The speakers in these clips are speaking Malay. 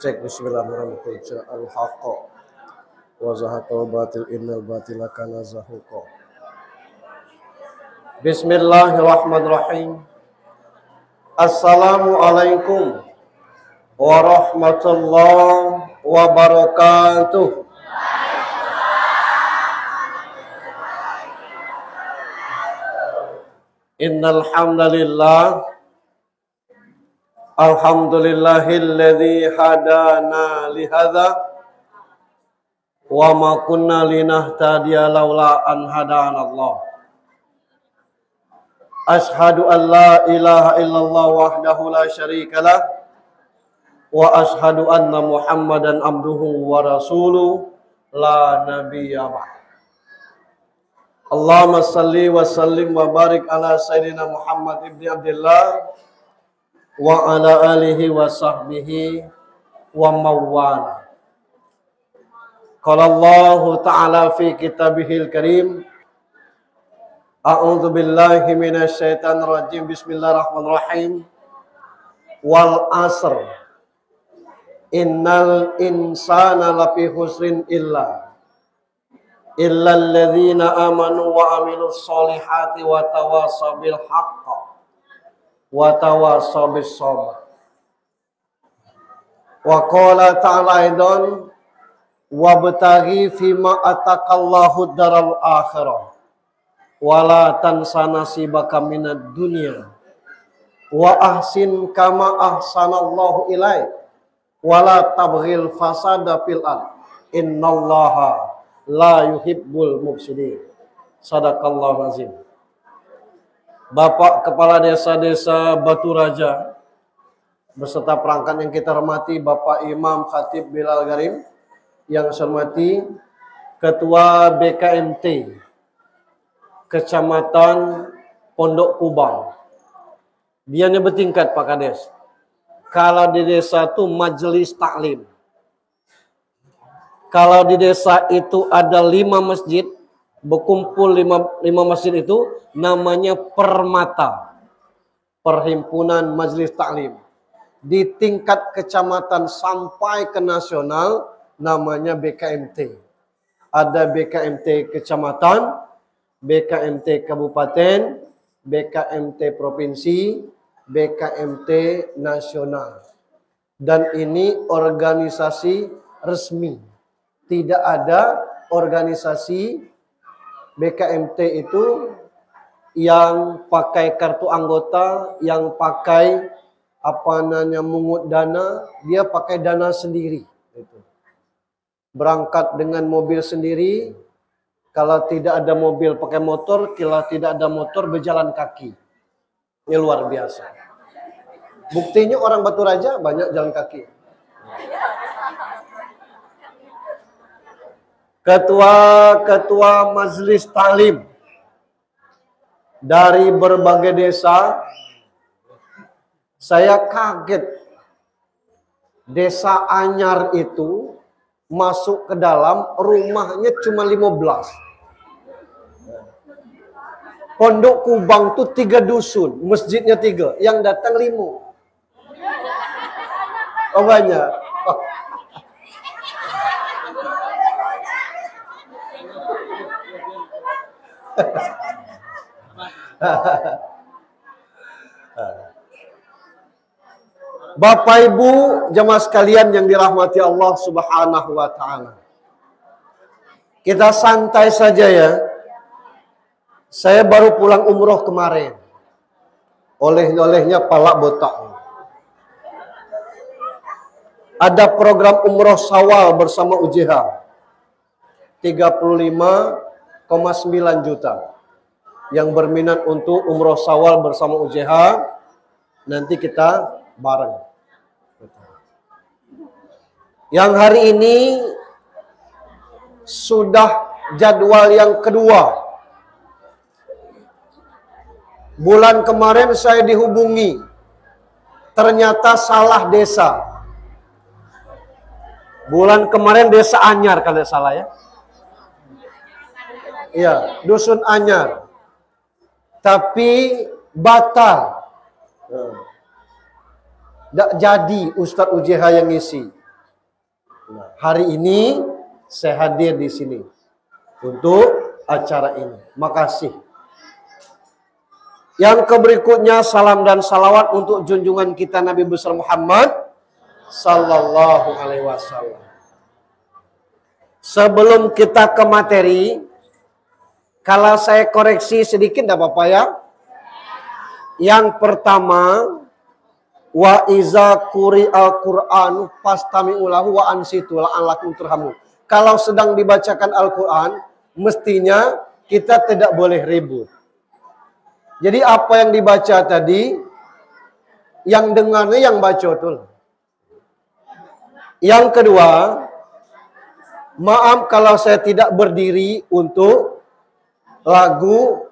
Cek bismillahirrahmanirrahim. Al-haqqa wa zahaqal batil innal batila kana zahuqa. Bismillahirrahmanirrahim. Assalamualaikum warahmatullahi wabarakatuh. Innal hamdalillah alhamdulillahilladzi hadana lihadza wa ma kunna linahtadiya laula an hadanallah. Ashhadu an la ilaha illallah wahdahu la syarikalah wa ashhadu anna Muhammadan abduhu wa rasuluh la nabiyya ba'd. Allahumma salli wa sallim wa barik ala sayyidina Muhammad ibni Abdullah wa ala alihi wa sahbihi wa mawwala. Qala Allah ta'ala fi kitabihil karim, a'udzu billahi minasy syaithanir rajim, bismillahirrahmanirrahim. Wal asr innal insana lafi husrin illal ladzina amanu wa amilus solihati wa tawasaw bil haqq wa tawasaw bis sabr. Wa qala ta'ala aidan wabtaghi fima atakallahu daral akhirah wa la tansa nasibaka minad dunya wa ahsin kama ahsanallahu ilaik wa la tabghil fasada fil ard innallaha la yuhibbul mufsidin. Sadaqallahu azim. Bapak Kepala Desa-Desa Batu Raja beserta perangkat yang kita hormati, Bapak Imam Khatib Bilal Garim, yang saya hormati Ketua BKMT Kecamatan Pondok Kubang. Dia bertingkat Pak Kades. Kalau di desa itu majelis taklim. Kalau di desa itu ada 5 masjid, berkumpul 5 masjid itu namanya Permata, Perhimpunan Majelis Taklim. Di tingkat kecamatan sampai ke nasional namanya BKMT. Ada BKMT kecamatan, BKMT kabupaten, BKMT provinsi, BKMT nasional. Dan ini organisasi resmi. Tidak ada organisasi BKMT itu yang pakai kartu anggota, yang pakai mungut dana, dia pakai dana sendiri. Berangkat dengan mobil sendiri, kalau tidak ada mobil pakai motor, kalau tidak ada motor berjalan kaki. Ini luar biasa. Buktinya orang Batu Raja banyak jalan kaki. Ketua Majelis Taklim dari berbagai desa. Saya kaget, desa Anyar itu masuk ke dalam rumahnya cuma 15. Pondok Kubang tuh 3 dusun, masjidnya 3, yang datang 5. Oh banyak. Oh. Bapak Ibu jemaah sekalian yang dirahmati Allah Subhanahu wa taala. Kita santai saja ya. Saya baru pulang umroh kemarin. Oleh-olehnya palak botak. Ada program umroh Syawal bersama UJH. 35,9 juta. Yang berminat untuk umroh Syawal bersama UJH, nanti kita bareng. Yang hari ini sudah jadwal yang kedua. Bulan kemarin saya dihubungi, ternyata salah desa. Bulan kemarin desa Anyar kalau tidak salah ya. Iya, dusun Anyar. Tapi batal. Tidak jadi Ustadz UJH yang ngisi. Nah, hari ini saya hadir di sini untuk acara ini. Makasih. Yang berikutnya salam dan salawat untuk junjungan kita Nabi besar Muhammad sallallahu alaihi wasallam. Sebelum kita ke materi, kalau saya koreksi sedikit tidak apa-apa ya. Yang pertama, wa iza quri al-Qur'anu fastami'u lahu wa ansitu la'allakum turhamun. Kalau sedang dibacakan Al-Qur'an, mestinya kita tidak boleh ribut. Jadi apa yang dibaca tadi, yang dengarnya yang baca tuh. Yang kedua, maaf kalau saya tidak berdiri untuk lagu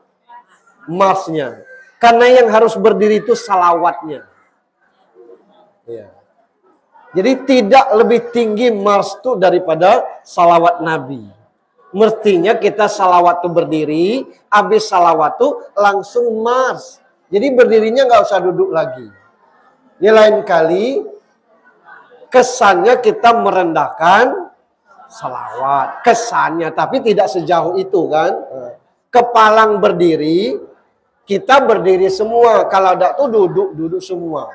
marsnya. Karena yang harus berdiri itu salawatnya. Ya. Jadi tidak lebih tinggi mars itu daripada salawat Nabi. Mestinya kita salawat tuh berdiri, habis salawat tuh langsung mars. Jadi berdirinya nggak usah duduk lagi. Ini lain kali kesannya kita merendahkan salawat. Kesannya, tapi tidak sejauh itu kan. Kepalang berdiri, kita berdiri semua. Kalau tidak tuh duduk semua.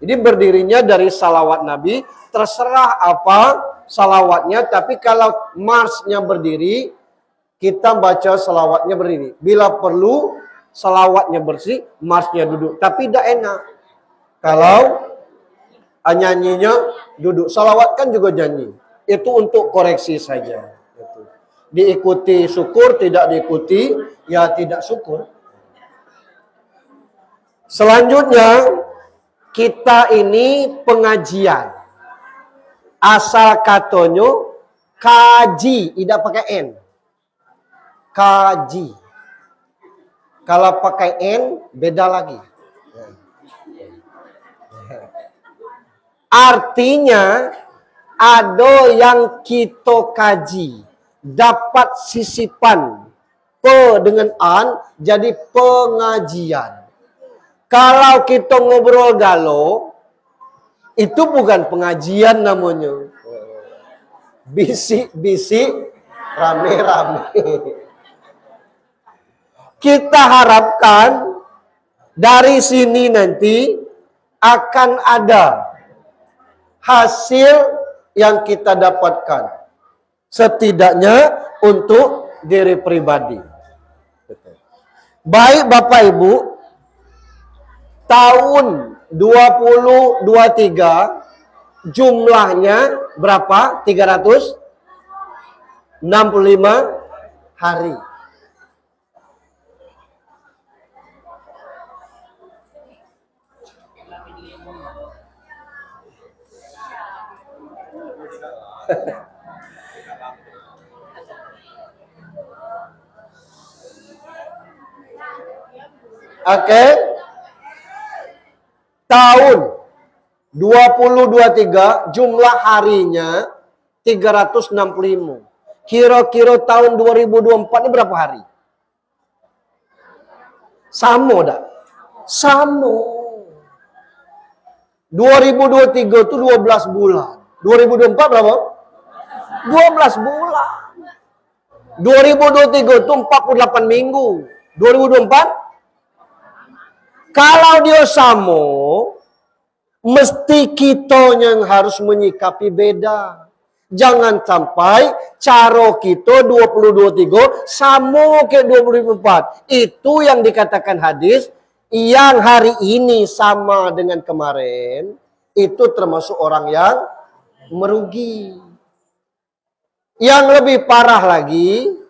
Jadi berdirinya dari salawat Nabi, terserah apa salawatnya, tapi kalau marsnya berdiri, kita baca salawatnya berdiri. Bila perlu, salawatnya bersih, marsnya duduk. Tapi tidak enak. Kalau nyanyinya duduk. Salawat kan juga nyanyi. Itu untuk koreksi saja. Diikuti syukur, tidak diikuti, ya tidak syukur. Selanjutnya, kita ini pengajian. Asal katanya kaji, tidak pakai N. Kaji. Kalau pakai N, beda lagi. Artinya, ada yang kita kaji. Dapat sisipan. Pe dengan an, jadi pengajian. Kalau kita ngobrol galau, itu bukan pengajian namanya. Bisik-bisik, rame-rame. Kita harapkan dari sini nanti akan ada hasil yang kita dapatkan. Setidaknya untuk diri pribadi. Baik Bapak Ibu, tahun 2023 jumlahnya berapa? 365 hari. Oke. Tahun 2023 jumlah harinya 365. Kira-kira tahun 2024 ini berapa hari? Sama dah. Sama. 2023 itu 12 bulan. 2024 berapa? 12 bulan. 2023 itu 48 minggu. 2024 kalau dia sama, mesti kita yang harus menyikapi beda. Jangan sampai cara kita 2023 sama ke 2024. Itu yang dikatakan hadis, yang hari ini sama dengan kemarin, itu termasuk orang yang merugi. Yang lebih parah lagi,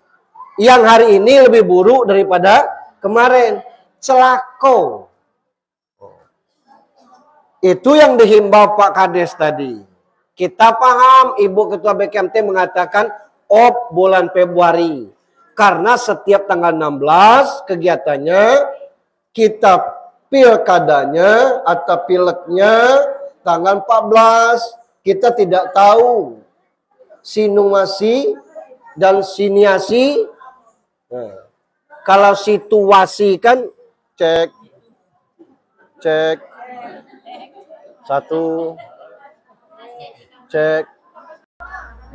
yang hari ini lebih buruk daripada kemarin. Celaka. Itu yang dihimbau Pak Kades tadi. Kita paham Ibu Ketua BKMT mengatakan bulan Februari. Karena setiap tanggal 16 kegiatannya kita pilkadanya atau pileknya tanggal 14. Kita tidak tahu sinuasi dan siniasi. Kalau situasi kan cek. Satu, cek.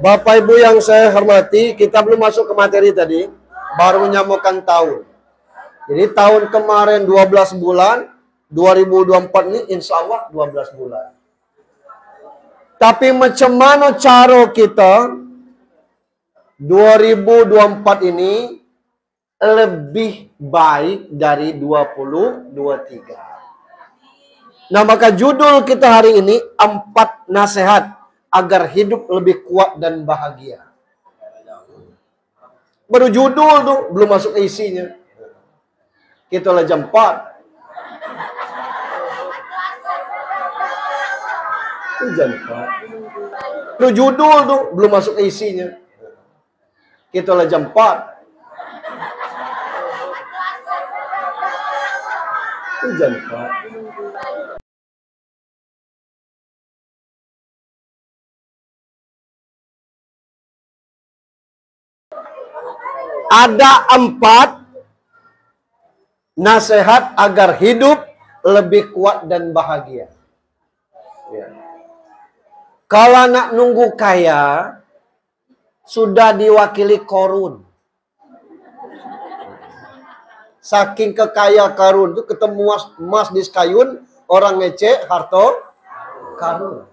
Bapak Ibu yang saya hormati, kita belum masuk ke materi tadi, baru menyamakan tahun. Jadi tahun kemarin 12 bulan, 2024 ini insya Allah 12 bulan. Tapi macam mana cara kita 2024 ini lebih baik dari 2023. Nah, maka judul kita hari ini 4 nasihat agar hidup lebih kuat dan bahagia. Baru judul tuh, belum masuk ke isinya. Kita lah jam 4. Jam 4. Baru judul tuh, belum masuk ke isinya. Kita lah jam 4. Jam 4. Ada 4 nasihat agar hidup lebih kuat dan bahagia. Ya. Kalau nak nunggu kaya, sudah diwakili korun. Saking kekaya karun itu ketemu emas di sekayun, orang ngecek harta karun.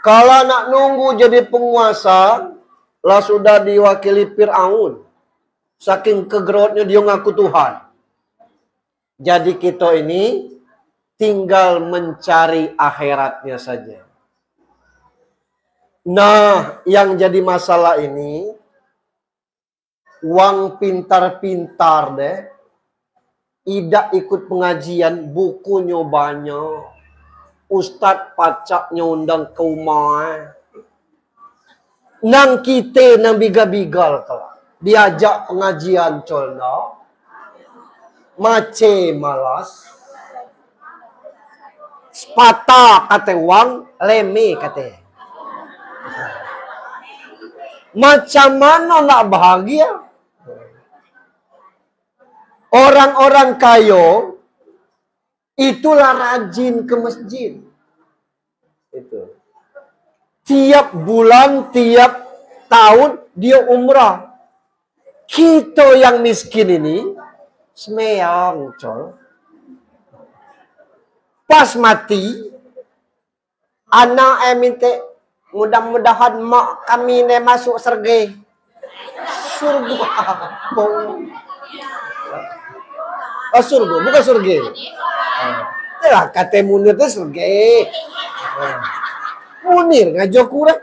Kalau nak nunggu jadi penguasa, lah sudah diwakili Fir'aun. Saking kegerotnya dia ngaku Tuhan. Jadi kita ini tinggal mencari akhiratnya saja. Nah, yang jadi masalah ini, uang pintar-pintar deh, tidak ikut pengajian, bukunya banyak. Ustadz pacaknya undang ke rumah. Nang kita nang bigal-bigal kelak. Diajak pengajian colna. Mace malas. Sepatah kata wang, leme kata. Macam mana nak bahagia? Orang-orang kaya itulah rajin ke masjid. Itu. Tiap bulan, tiap tahun dia umrah. Kita yang miskin ini semeyang, col. Pas mati, anak minta mudah-mudahan mak kami ne masuk surga. Surga apa? Oh, surga, bukan surga. Itulah kata Munir itu surga. Munir ngajak kurang.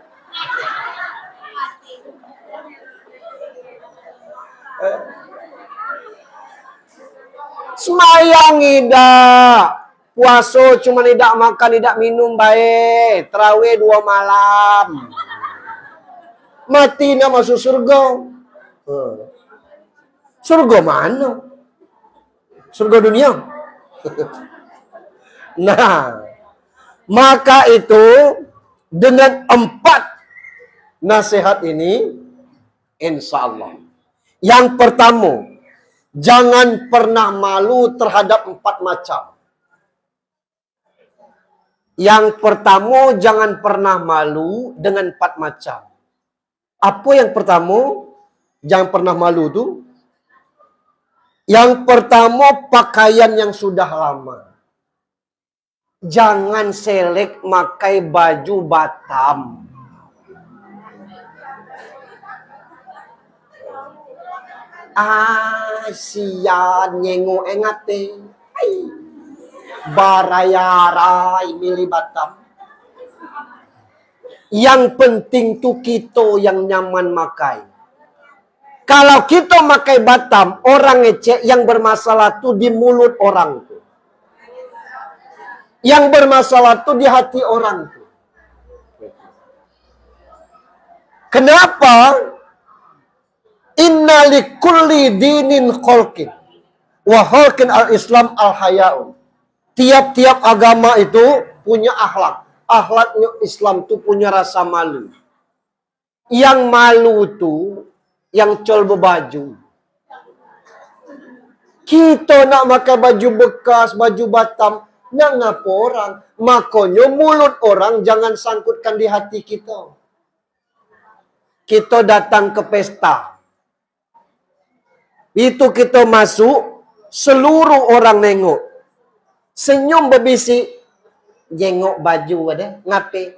Semayang tidak. Puasa cuma tidak makan, tidak minum baik. Terawih 2 malam. Mati nak masuk surga. Surga mana? Surga dunia. Nah, maka itu dengan 4 nasihat ini, insya Allah. Yang pertama, jangan pernah malu terhadap 4 macam. Yang pertama, jangan pernah malu dengan 4 macam. Apa yang pertama? Jangan pernah malu tuh. Yang pertama, pakaian yang sudah lama. Jangan selek makai baju Batam. Sian nyengo engate. Barayarai milih Batam. Yang penting tuh kita yang nyaman makai. Kalau kita makai Batam, orang ngecek, yang bermasalah tuh di mulut orang tuh. Yang bermasalah tuh di hati orang tuh. Kenapa? Inna likulli dinin kholqin. Wa kholqin al-Islam al-haya'un. Tiap-tiap agama itu punya akhlak. Akhlaknya Islam tuh punya rasa malu. Yang malu tuh yang col bebaju. Kita nak makan baju bekas, baju Batam, nak ngapa orang? Makanya mulut orang jangan sangkutkan di hati kita. kita datang ke pesta. Itu kita masuk, seluruh orang nengok. Senyum berbisik. Jengok baju ada. Ngapain?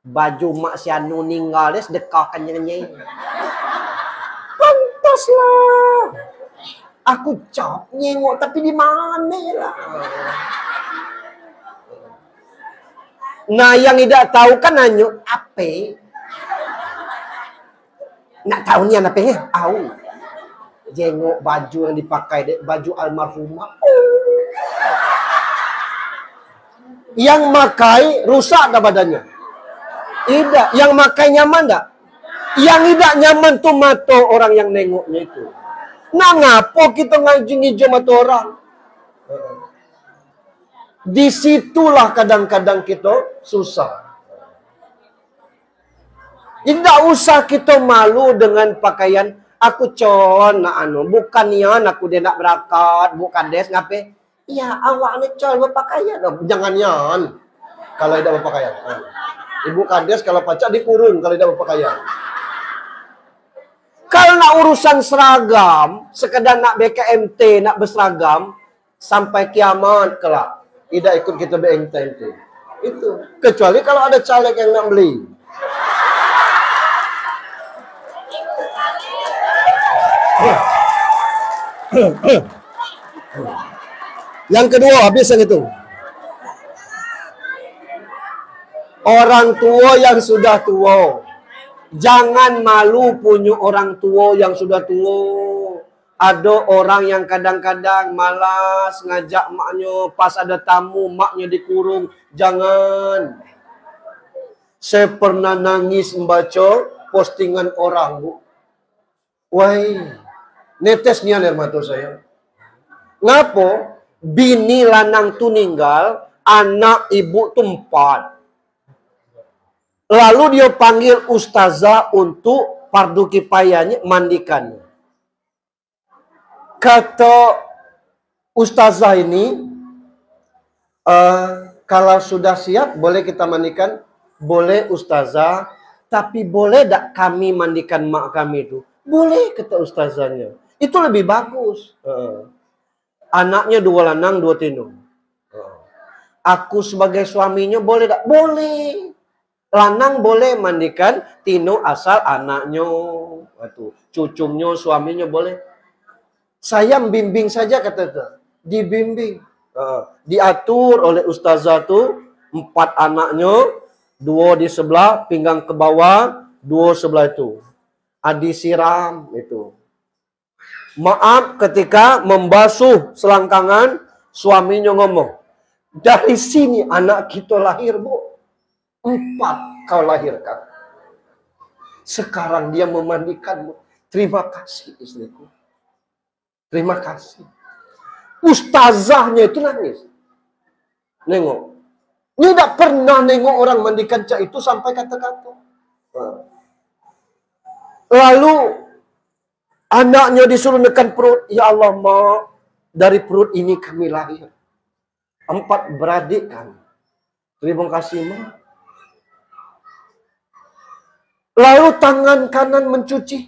Baju mak si Anu ninggal dia sedekahkan nyanyi. Pantaslah. Aku cop nyengok tapi di mana lah. Nah yang tidak tahu kan nanya apa? Nak tahu ni apa ya? Tahu. Jengok baju yang dipakai baju almarhumah. Yang makai rusak dah badannya. Tidak. Yang makai nyaman tak? Yang tidak nyaman tu mata orang yang nengoknya itu. Nah ngapa kita ngaji-ngaji mata orang? Disitulah kadang-kadang kita susah. Tidak usah kita malu dengan pakaian. Aku con nak anu. Bukan nian aku dia nak berakat. Bukan des ngapain? Ya awak ni col berpakaian. Jangan nian. Kalau tidak berpakaian. Ibu kades kalau pacak dikurung kalau tidak berpakaian. Kalau nak urusan seragam, sekedar nak BKMT, nak berseragam, sampai kiamat kelak. Tidak ikut kita BKMT. Itu. Kecuali kalau ada caleg yang nak beli. Yang kedua, habis yang itu. Orang tua yang sudah tua. Jangan malu punya orang tua yang sudah tua. Ada orang yang kadang-kadang malas ngajak maknya. Pas ada tamu, maknya dikurung. Jangan. Saya pernah nangis membaca postingan orang, Bu. Wah, netesnya air mata saya. Ngapo? Bini lanang tu ninggal, anak ibu tu 4. Lalu dia panggil ustazah untuk fardu kifayahnya mandikannya. Kata ustazah ini, kalau sudah siap boleh kita mandikan? Boleh ustazah, tapi boleh tak kami mandikan mak kami itu? Boleh kata ustazahnya. Itu lebih bagus. Anaknya 2 lanang 2 tino. Aku sebagai suaminya boleh tak? Boleh. Lanang boleh mandikan tino asal anaknya. Cucungnya, suaminya boleh. Saya bimbing saja kata itu. Dibimbing. Diatur oleh ustazah tu 4 anaknya. 2 di sebelah, pinggang ke bawah. 2 sebelah itu. Disiram itu. Maaf ketika membasuh selangkangan, suaminya ngomong, dari sini anak kita lahir, Bu. 4 kau lahirkan. Sekarang dia memandikanmu. Terima kasih istriku. Terima kasih. Ustazahnya itu nangis. Nengok. Dia tidak pernah nengok orang mandikan cak itu sampai kata-kata. Lalu anaknya disuruh nekan perut. Ya Allah, Mak, dari perut ini kami lahir. 4 beradik kami. Terima kasih, Mak. Lalu tangan kanan mencuci.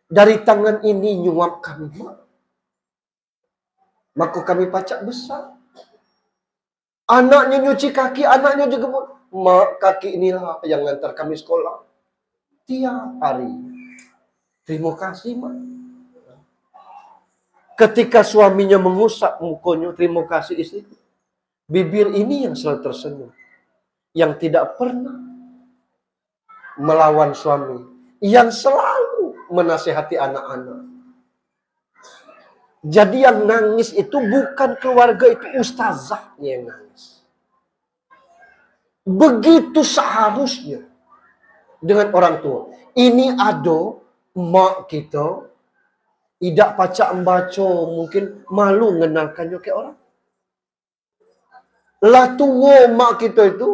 Dari tangan ini nyuap kami, Mak. Maka kami pacak besar. Anaknya nyuci kaki, anaknya juga, Mak, kaki inilah yang ngantar kami sekolah. Tiap hari. Terima kasih, Mak. Ketika suaminya mengusap mukanya, terima kasih istri. Bibir ini yang selalu tersenyum. Yang tidak pernah melawan suami. Yang selalu menasihati anak-anak. Jadi yang nangis itu bukan keluarga, itu ustazahnya yang nangis. Begitu seharusnya dengan orang tua. Ini ada mak kita tidak pacak membaca, mungkin malu mengenalkannya ke orang. Lah tua mak kita itu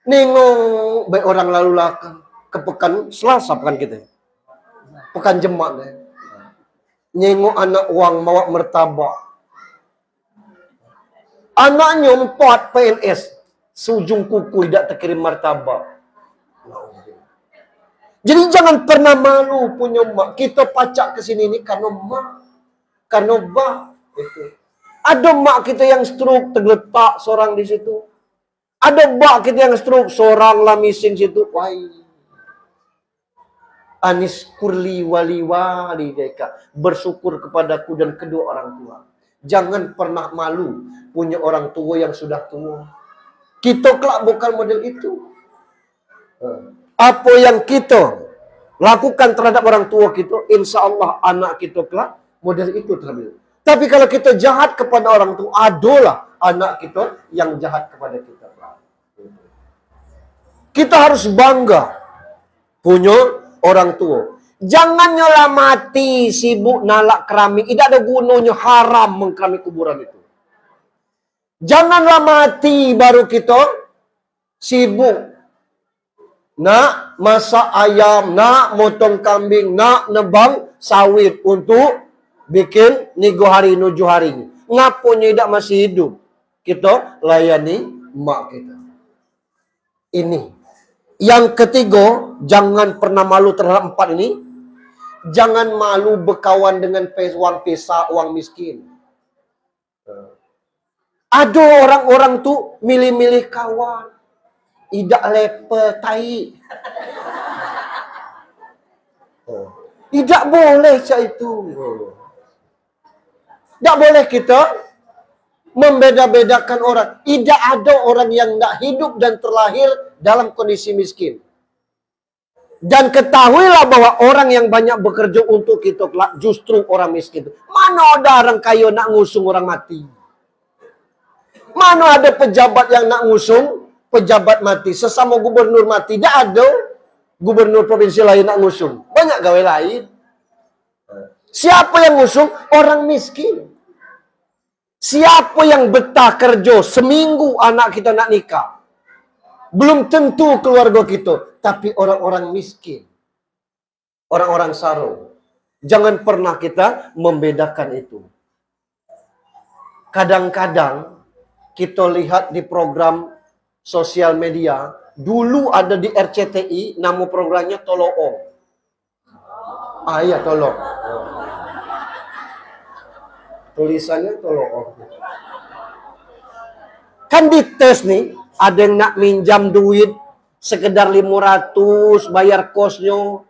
nengok baik orang lalu lalang ke pekan Selasa pekan kita. Pekan Jemak deh. Nengok anak uang bawa mertabak. Anaknya 4 PNS. Sujung kuku tidak terkirim martabak. Jadi jangan pernah malu punya mak. Kita pacak ke sini ini karena mak, karena bak. Itu. Ada mak kita yang stroke tergeletak seorang di situ. Ada bak kita yang stroke seorang lah missing situ. Wah. Anis kurli wali wali deka. Bersyukur kepadaku dan kedua orang tua. Jangan pernah malu punya orang tua yang sudah tua. Kita kelak bukan model itu. Apa yang kita lakukan terhadap orang tua kita, insya Allah anak kita kelak model itu terhadap. Tapi kalau kita jahat kepada orang tua, adalah anak kita yang jahat kepada kita. Kita harus bangga punya orang tua. Jangan nyolah mati sibuk nalak keramik. Tidak ada gunanya, haram mengkeramik kuburan itu. Janganlah mati baru kita sibuk nak masak ayam, nak motong kambing, nak nebang sawit untuk bikin nigo hari nuju hari. Ngapunya tidak masih hidup? Kita layani mak kita. Ini. Yang ketiga, jangan pernah malu terhadap 4 ini. Jangan malu berkawan dengan uang pesa, uang miskin. Ada orang-orang tuh milih-milih kawan. Tidak lepe tai. Tidak boleh cak itu. Tidak boleh kita membeda-bedakan orang. Tidak ada orang yang tidak hidup dan terlahir dalam kondisi miskin. Dan ketahuilah bahwa orang yang banyak bekerja untuk kita justru orang miskin. Mana ada orang kaya nak ngusung orang mati? Mana ada pejabat yang nak ngusung pejabat mati? Sesama gubernur mati. Tidak ada gubernur provinsi lain nak ngusung. Banyak gawe lain. Siapa yang ngusung? Orang miskin. Siapa yang betah kerja seminggu anak kita nak nikah? Belum tentu keluarga kita. Tapi orang-orang miskin. Orang-orang sarung. Jangan pernah kita membedakan itu. Kadang-kadang kita lihat di program sosial media. Dulu ada di RCTI. Nama programnya Toloong. Iya tolong. Tulisannya Toloong. Kan dites nih. Ada yang nak minjam duit sekedar 500 bayar kosnya.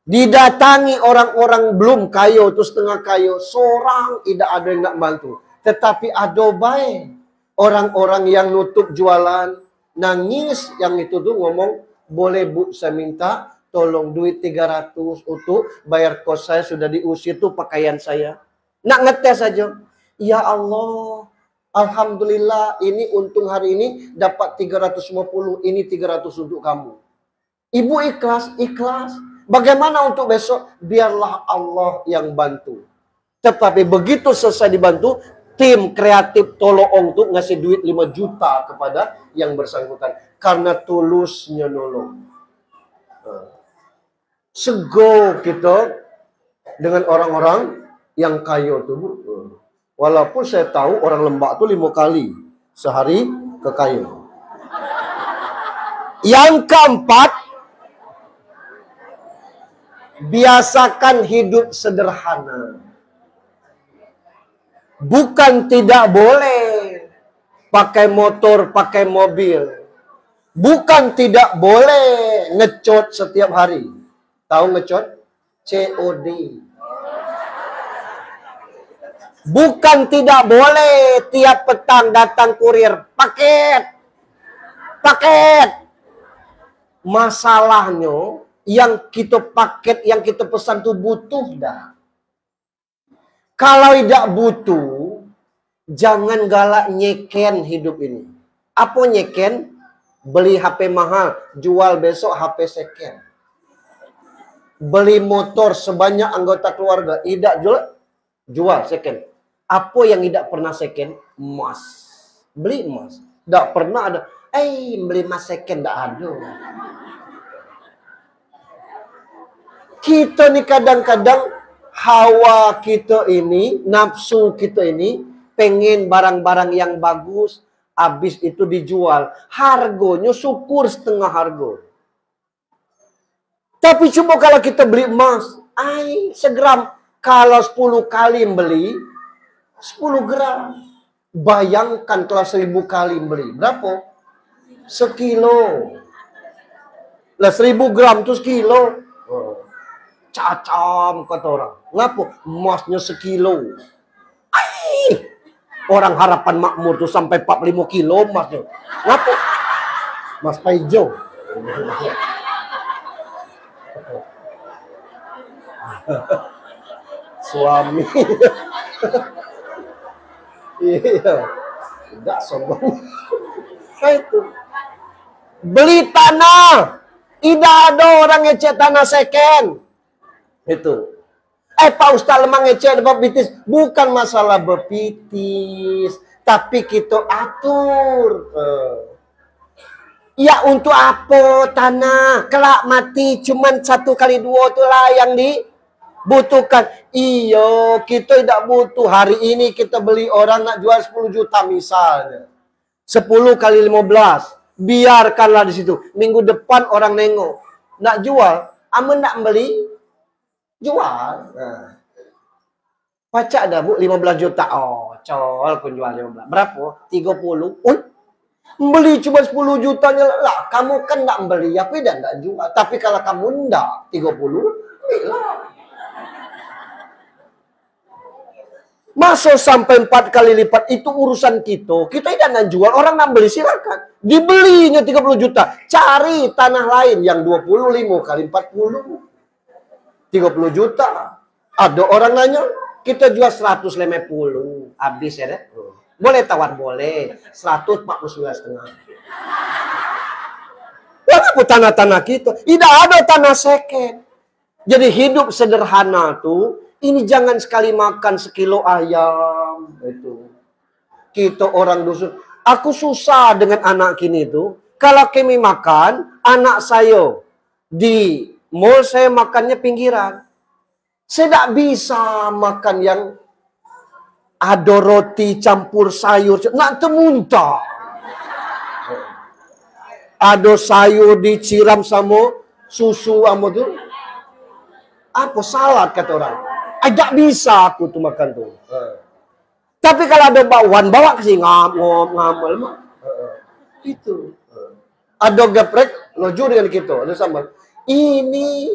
Didatangi orang-orang belum kaya atau setengah kaya. Seorang tidak ada yang nak bantu. Tetapi ada baik. Orang-orang yang nutup jualan. Nangis yang itu tuh ngomong. Boleh bu saya minta tolong duit 300 untuk bayar kos saya sudah diusir tuh pakaian saya. Nak ngetes aja. Ya Allah. Alhamdulillah ini untung hari ini dapat 350, ini 300 untuk kamu. Ibu ikhlas, ikhlas. Bagaimana untuk besok? Biarlah Allah yang bantu. Tetapi begitu selesai dibantu, tim kreatif Toloong tuh ngasih duit 5 juta kepada yang bersangkutan. Karena tulusnya nolong. Sego kita dengan orang-orang yang kaya tuh bu. Walaupun saya tahu orang Lembak tuh 5 kali sehari ke kayu. Yang keempat, biasakan hidup sederhana. Bukan tidak boleh pakai motor, pakai mobil. Bukan tidak boleh ngecot setiap hari. Tahu ngecot? COD. Bukan tidak boleh tiap petang datang kurir paket. Paket. Masalahnya yang kita paket, yang kita pesan tuh butuh dah. Kalau tidak butuh, jangan galak nyeken hidup ini. Apa nyeken? Beli HP mahal, jual besok HP second. Beli motor sebanyak anggota keluarga, tidak jual second. Apa yang tidak pernah second? Emas. Beli emas. Tidak pernah ada. Beli emas second. Tidak ada. Kita nih kadang-kadang hawa kita ini, nafsu kita ini, pengen barang-barang yang bagus, habis itu dijual. Harganya syukur setengah harga. Tapi coba kalau kita beli emas, segram. Kalau 10 kali beli, 10 gram. Bayangkan kalau 1000 kali beli, berapa? Sekilo. Lah 1000 gram itu sekilo. Cacam kata orang. Ngapa? Emasnya sekilo. Orang Harapan Makmur tuh sampai 45 kilo emasnya. Ngapa? Mas Paijo. Suami. Iya. Enggak sombong. Itu. Beli tanah. Tidak ada orang ngecek tanah second. Itu. Pak Ustaz lemang ngecek bepitis. Bukan masalah bepitis. Tapi kita atur. Ya untuk apa tanah? Kelak mati cuman 1 kali 2 tu lah yang dibutuhkan. Iyo, kita tidak butuh. Hari ini kita beli orang nak jual 10 juta misalnya. 10 kali 15. Biarkanlah di situ. Minggu depan orang nengok. Nak jual. Amun nak beli. Jual. Nah. Pacak dah bu 15 juta. Oh, col pun jual 15. Berapa? 30. Beli cuma 10 jutanya lah. Kamu kan nak beli. Apa dan tak jual. Tapi kalau kamu ndak 30. Belilah. Masuk sampai 4 kali lipat itu urusan kita. Kita tidak nak jual, orang nak beli silakan. Dibelinya 30 juta. Cari tanah lain yang 25 kali 40. 30 juta. Ada orang nanya, kita jual 150. Habis ya deh. Boleh tawar boleh. 149,5. Kenapa tanah-tanah kita? Tidak ada tanah second. Jadi hidup sederhana tuh. Ini jangan sekali makan sekilo ayam. Itu. Kita orang dusun. Aku susah dengan anak kini itu. Kalau kami makan, anak saya di mall saya makannya pinggiran. Saya tidak bisa makan yang ada roti campur sayur. Nak temuntah. Ada sayur diciram sama susu sama tu. Apa salad kata orang. Agak bisa aku tuh makan tuh. Tapi kalau ada bakwan, bawa ke sini ngamel mah. Itu. Ada geprek, loju dengan kita. Ada sambal. Ini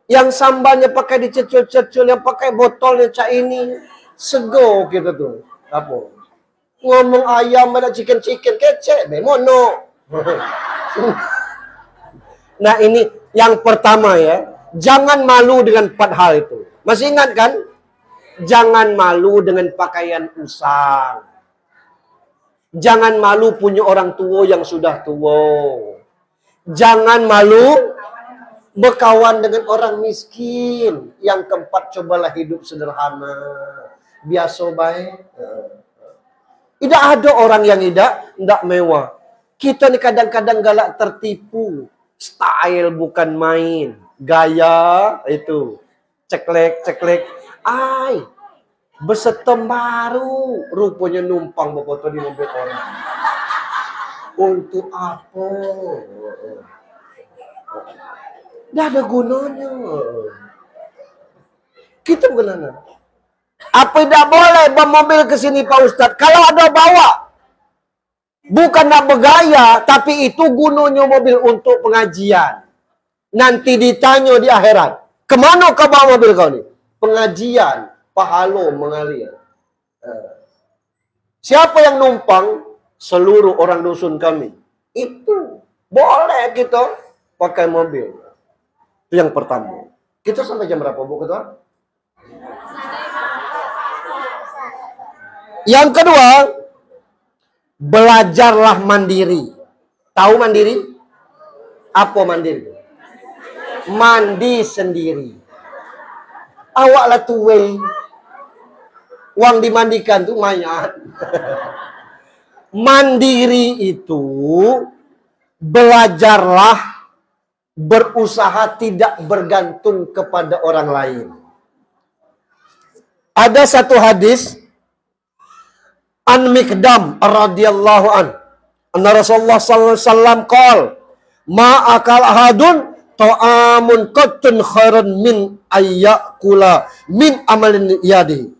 yang sambalnya pakai dicecul-cecul, yang pakai botolnya cak ini. Sego kita tuh. Apa? Ngomong ayam ada chicken-chicken kecek. Mono. Nah ini yang pertama ya. Jangan malu dengan 4 hal itu. Masih ingat kan? Jangan malu dengan pakaian usang. Jangan malu punya orang tua yang sudah tua. Jangan malu berkawan dengan orang miskin. Yang keempat, cobalah hidup sederhana. Biasa baik. Tidak ada orang yang tidak mewah. Kita ni kadang-kadang galak tertipu. Style bukan main. Gaya itu. Ceklek. Besetem baru. Rupanya numpang berfoto di mobil orang. Untuk apa? Dah ada gunanya. Kita bukan anak. Apa tidak boleh bawa mobil ke sini Pak Ustadz? Kalau ada bawa. Bukan nak bergaya. Tapi itu gunanya mobil untuk pengajian. Nanti ditanya di akhirat. Kemana kau bawa mobil kau ni? Pengajian. Pahala mengalir. Siapa yang numpang? Seluruh orang dusun kami. Itu. Boleh kita pakai mobil. Itu yang pertama. Kita sampai jam berapa Bu Ketua? Yang kedua. Belajarlah mandiri. Tahu mandiri? Apa mandiri? Mandi sendiri. Awaklah tuwe. Uang dimandikan tuh mayat. Mandiri itu belajarlah berusaha tidak bergantung kepada orang lain. Ada satu hadis An Miqdam radhiyallahu an. Anna Rasulullah sallallahu alaihi wasallam qol, "Ma akal ahadun ta'amun qattun khairan min ayyakula min amalin yadi.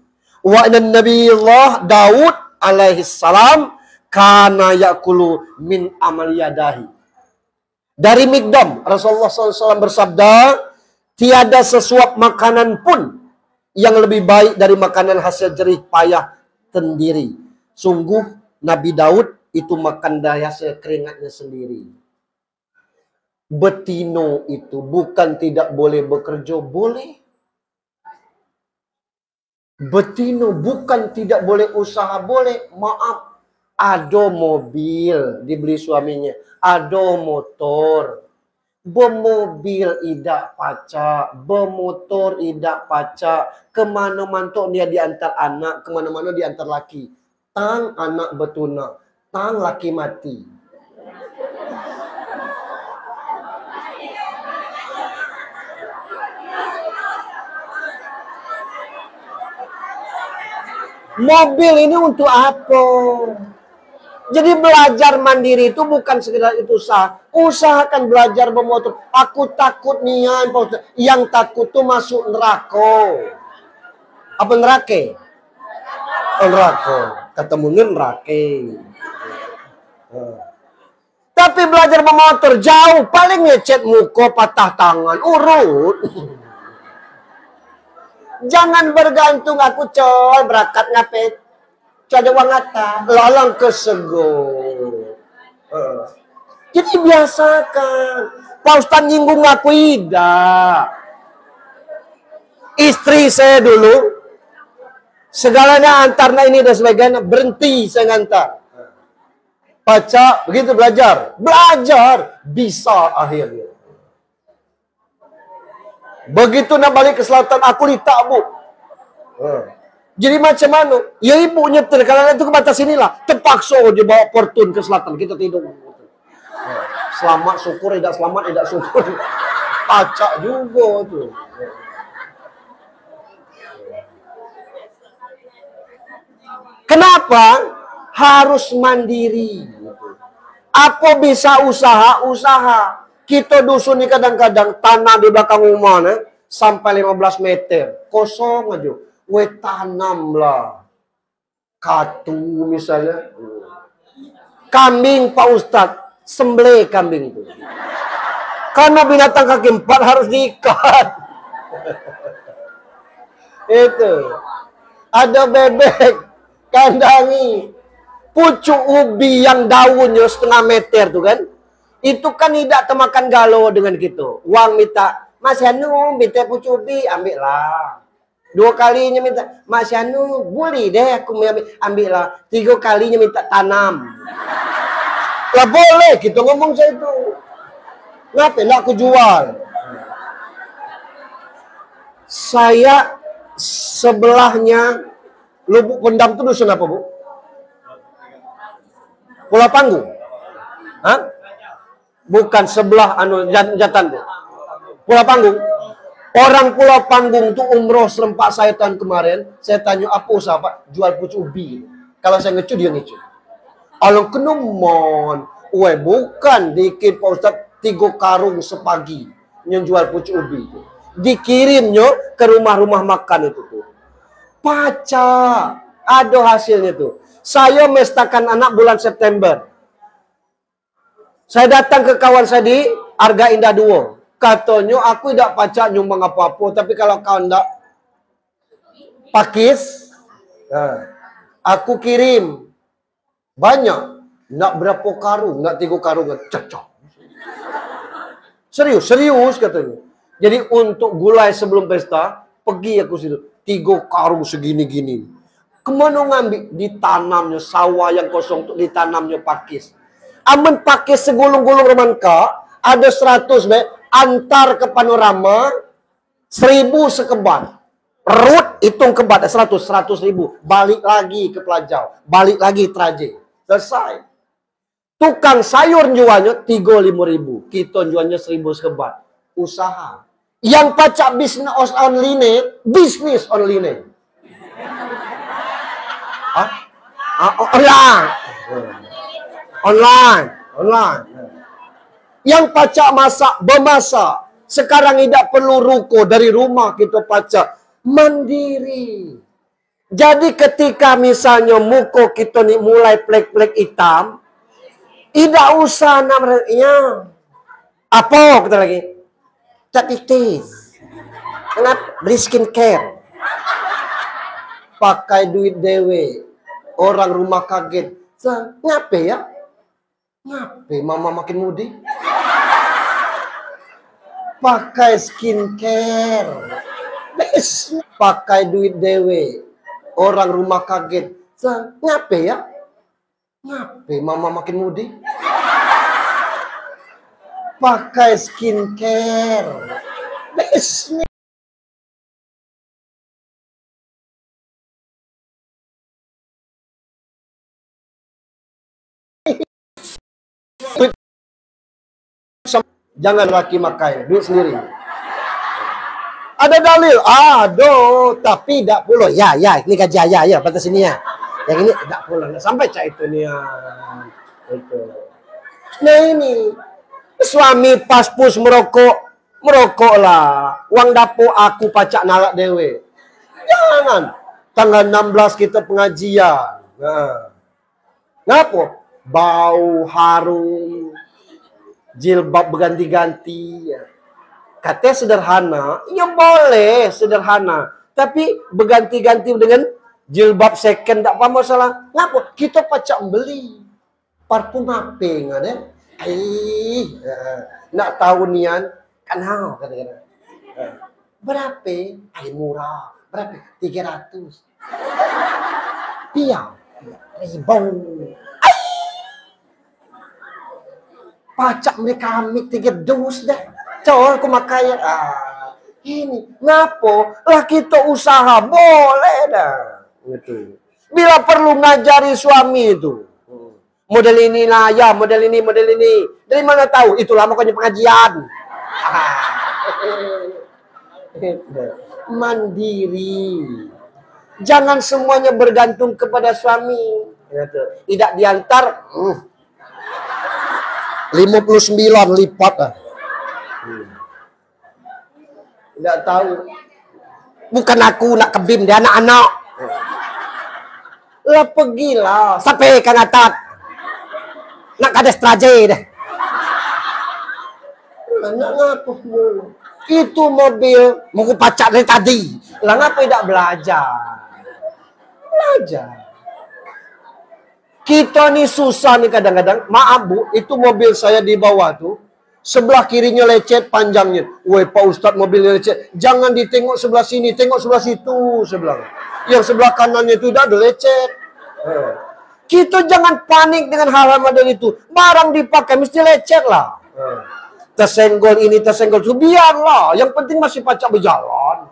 Wa inna nabiyullah Daud alaihi salam kana yakulu min amal yadahi. Dari Mikdam, Rasulullah SAW bersabda, tiada sesuap makanan pun yang lebih baik dari makanan hasil jerih payah sendiri. Sungguh Nabi Daud itu makan dari hasil keringatnya sendiri. Betino itu bukan tidak boleh bekerja, boleh. Betino bukan tidak boleh usaha, boleh. Maaf, ada mobil dibeli suaminya, ada motor. Bermobil idak pacak, bermotor idak pacak. Kemana-mana dia diantar anak, kemana-mana diantar laki. Tang anak betuna, tang laki mati. Mobil ini untuk apa? Jadi belajar mandiri itu bukan sekedar itu usaha. Usahakan belajar bermotor. Aku takut nian, yang takut tuh masuk neraka. Apa neraka? Oh, neraka. Ketemunya neraka. Tapi belajar bermotor jauh, paling ngecet muka, patah tangan, urut. Jangan bergantung aku coy berangkat ngapet. Ada uang ngata, lalang ke segol. Jadi biasakan. Pak Ustaz nyinggung aku tidak. Istri saya dulu, segalanya antarnya ini dan sebagainya, berhenti saya ngantar. Baca, begitu belajar. Belajar, bisa akhirnya. Begitu nak balik ke selatan, aku ditabuk. Jadi macam mana? Ya ibu nyetir, kalau itu ke batas inilah. Terpaksa dia bawa Fortune ke selatan. Kita tidur. Selamat syukur, tidak selamat, tidak syukur. Pacak juga tuh. Kenapa? Harus mandiri. Apa bisa usaha? Usaha. Kita dusun ini kadang-kadang tanah di belakang rumah sampai 15 meter. Kosong aja. Tanamlah katu misalnya. Kambing Pak Ustadz, sembelih kambing itu. Karena binatang kaki 4 harus diikat. Itu. Ada bebek, kandangi, pucuk ubi yang daunnya setengah meter tuh kan. Itu kan tidak termakan galau dengan gitu. Uang minta, Mas Hanu minta pucuk ubi, ambil lah. 2 kalinya minta, Mas Yanu, boleh deh aku ambil lah. 3 kalinya minta tanam. Lah boleh, kita ngomong saya itu. Ngapain nak aku jual? Saya sebelahnya Lubuk Pendam itu dusun apa, Bu? Pulau Panggung? Hah? Bukan sebelah Jatan, Bu. Pulau Panggung. Orang Pulau Panggung itu umroh serempak saya tahun kemarin. Saya tanya apa usaha Pak? Jual pucuk ubi. Kalau saya ngecu dia ngecu. Kalau kenemon, bukan dikit Pak Ustaz 3 karung sepagi yang jual pucuk ubi. Dikirimnya ke rumah-rumah makan itu tuh. Pacak, ada hasilnya tuh. Saya mestakan anak bulan September. Saya datang ke kawan saya di Arga Indah 2. Katanya aku tidak pacak nyumbang apa-apa, tapi kalau kau tidak pakis, aku kirim banyak, nak berapa karung, nak 3 karung, cocok. Serius katanya. Jadi untuk gulai sebelum pesta, pergi aku situ, 3 karung segini-gini. Kemana ngambil? Ditanamnya sawah yang kosong untuk ditanamnya pakis. Aman pakis segulung-gulung remanka, ada 100 antar ke Panorama 1000 sekebat. Rut hitung kebat 100 ribu. Balik lagi ke Pelajau. Balik lagi Traje. Selesai. Tukang sayur jualnya 35 ribu. Kita jualnya 1000 sekebat. Usaha. Yang pacak bisnis online. Bisnis online. Hah? Online. Yang pacak masak, bermasak. Sekarang tidak perlu ruko, dari rumah kita pacak. Mandiri. Jadi ketika misalnya muka kita ni mulai plek-plek hitam, tidak usah namanya. Apa kita lagi? Tak titis. Kenapa? Beli skincare. Pakai duit dewe. Orang rumah kaget. Ngape ya? Ngape mama makin mudi? Pakai skincare. Pakai duit dewe. Orang rumah kaget. Ngape ya? Ngape mama makin mudi? Pakai skincare. Jangan laki makai, duit sendiri. Ada dalil, aduh, tapi tidak puluh. Ya, ini kaji ya, batas ini ya. Yang ini tidak puluh. Sampai cak itu nih ya. Itu. Nah ini, suami pas pus merokok lah. Uang dapur aku pacak nalak dewe. Jangan. Tanggal 16 kita pengajian. Nah. Ngapa? Bau harum. Jilbab berganti-ganti. Katanya sederhana. Ya boleh sederhana. Tapi berganti-ganti dengan jilbab second. Tak apa masalah. Ngapa? Kita pacak beli. Parfum apa yang ada? Nak tahu nian? Kan hao kata-kata. Berapa? Murah. Berapa? 300. Iya. Ribu. Pacak mereka ambil 3 dus dah. Cowok aku makai. Ini. Ngapo? Lah kita usaha. Boleh dah. Gitu. Bila perlu ngajari suami itu. Model ini lah ya. Model ini. Dari mana tahu? Itulah makanya pengajian. Mandiri. Jangan semuanya bergantung kepada suami. Gitu. Tidak diantar. 59 lipat lah. Tidak tahu. Bukan aku nak kebim dia anak-anak. Lah pergilah sampai kan atas. Nak kades traje dah. Nak ngapa mulu? Itu mobil mau pacak dari tadi. Lah ngapa tidak belajar? Belajar. Kita nih susah nih kadang-kadang. Maaf bu, itu mobil saya di bawah tuh. Sebelah kirinya lecet panjangnya. Woi Pak Ustadz mobilnya lecet. Jangan ditengok sebelah sini, tengok sebelah situ. Sebelah. Yang sebelah kanannya itu udah ada lecet. Kita jangan panik dengan hal-hal model itu. Barang dipakai mesti lecet lah. Tersenggol ini, tersenggol itu. Biarlah. Yang penting masih pacak berjalan.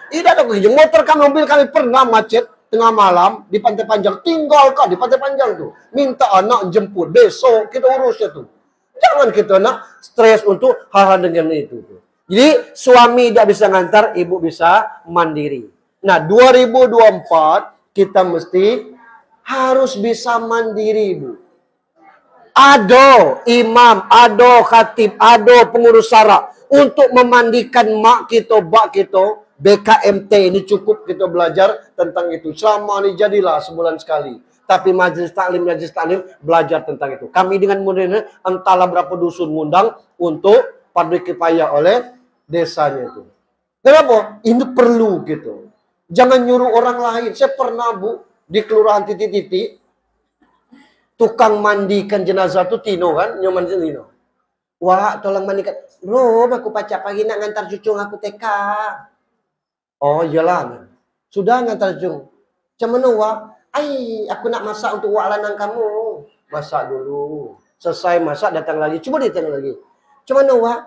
Tidak ada kerja. Motor kami, mobil kami pernah macet. Tengah malam di Pantai Panjang, tinggalkan di Pantai Panjang tuh. Minta anak jemput, besok kita urusnya tuh. Jangan kita nak stres untuk hal-hal dengan itu tuh. Jadi suami tidak bisa ngantar, ibu bisa mandiri. Nah 2024 kita mesti harus bisa mandiri ibu. Ado imam, ado khatib, ado pengurus syara untuk memandikan mak kita, bak kita. BKMT ini cukup kita belajar tentang itu. Selama ini jadilah sebulan sekali. Tapi majelis taklim belajar tentang itu. Kami dengan mudahnya entahlah berapa dusun ngundang untuk padu kifayah oleh desanya itu. Kenapa? Ini perlu gitu. Jangan nyuruh orang lain. Saya pernah bu di kelurahan titik-titik tukang mandikan jenazah itu Tino kan, nyoman Tino. Wah, tolong mandikan. Bro, aku pacak pagi nak ngantar cucu aku TK. Oh iyalah. Sudah ngantar jung. Macam mana wak? Aku nak masak untuk wak lanang kamu. Masak dulu. Selesai masak datang lagi. Coba datang lagi. Macam mana wak?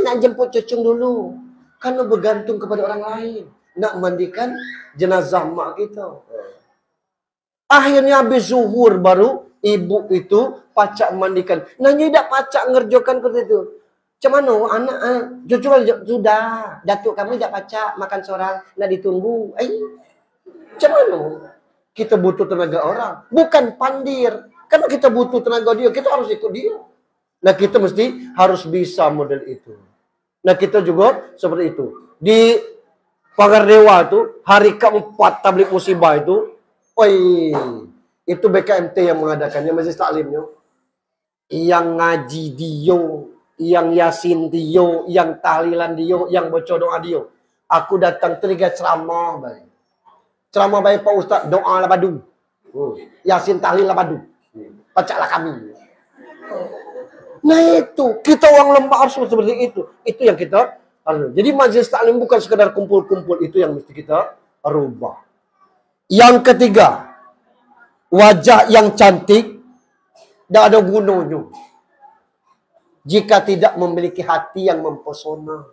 Nak jemput cucung dulu. Karena bergantung kepada orang lain. Nak mandikan jenazah mak kita. Akhirnya habis zuhur baru ibu itu pacak mandikan. Nanya tidak pacak ngerjokan seperti itu. Macam mana anak cucu sudah datuk kami tidak pacak makan seorang nak ditunggu. Macam mana kita butuh tenaga orang, bukan pandir. Karena kita butuh tenaga dia, kita harus ikut dia. Nah kita mesti harus bisa model itu. Nah kita juga seperti itu. Di Pagar Dewa itu, hari keempat tablik musibah itu, oi, itu BKMT yang mengadakannya, Majelis Taklimnya. Yang ngaji Dio, yang Yasin Dio, yang tahlilan Dio, yang baca doa Dio. Aku datang tiga ceramah baik. Ceramah baik Pak Ustaz, doa lah padu. Yasin tahlil lah padu. Bacalah kami. Nah itu, kita orang lembah harus seperti itu. Itu yang kita harus. Jadi majelis taklim bukan sekedar kumpul-kumpul, itu yang mesti kita rubah. Yang ketiga, wajah yang cantik tidak ada gunanya jika tidak memiliki hati yang mempesona.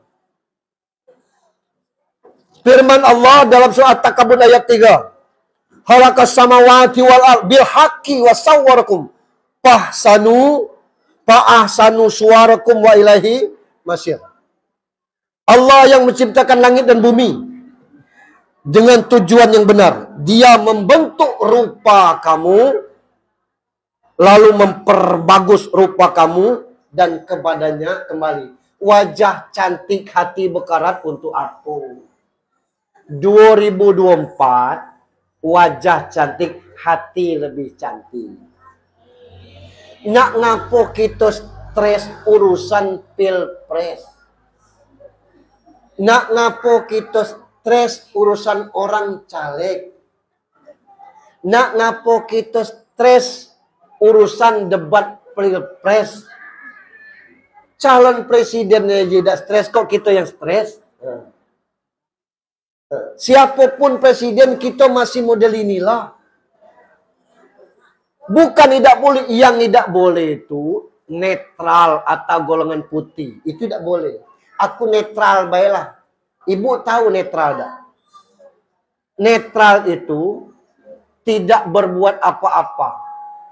Firman Allah dalam surat At-Takabur ayat 3. Khalaqas samawati wal ardh bil haqqi wa sawwarakum fa'ahsanu suwarakum wa ilahi masyir. Allah yang menciptakan langit dan bumi dengan tujuan yang benar. Dia membentuk rupa kamu, lalu memperbagus rupa kamu, dan kepadanya kembali. Wajah cantik, hati berkarat untuk aku. 2024, wajah cantik, hati lebih cantik. Nak ngapo kita stres urusan pilpres? Nak ngapo kita stres urusan orang caleg? Nak ngapo kita stres urusan debat pilpres? Calon presidennya tidak stres, kok kita yang stres? Siapapun presiden, kita masih model inilah. Bukan tidak boleh. Yang tidak boleh itu netral atau golongan putih. Itu tidak boleh. Aku netral baiklah. Ibu tahu netral tak? Netral itu tidak berbuat apa-apa.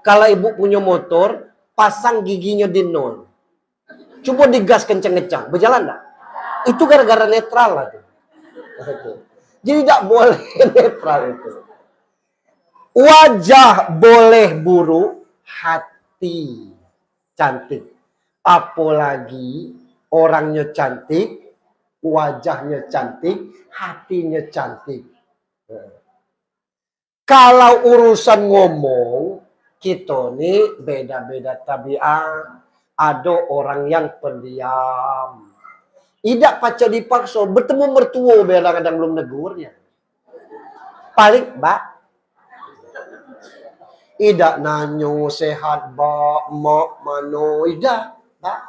Kalau ibu punya motor, pasang giginya di nol. Coba digas kencang-kencang. Berjalan tak? Itu gara-gara netral lah. Jadi tidak boleh netral itu. Wajah boleh buruk, hati cantik. Apalagi orangnya cantik, wajahnya cantik, hatinya cantik. Kalau urusan ngomong, kita nih beda-beda tabiat. Ada orang yang pendiam. Tidak pacar dipaksa, bertemu mertua kadang-kadang belum negurnya. Paling, Mbak. Tidak nanyo sehat, Mbak, mak, mano. Tidak, Mbak.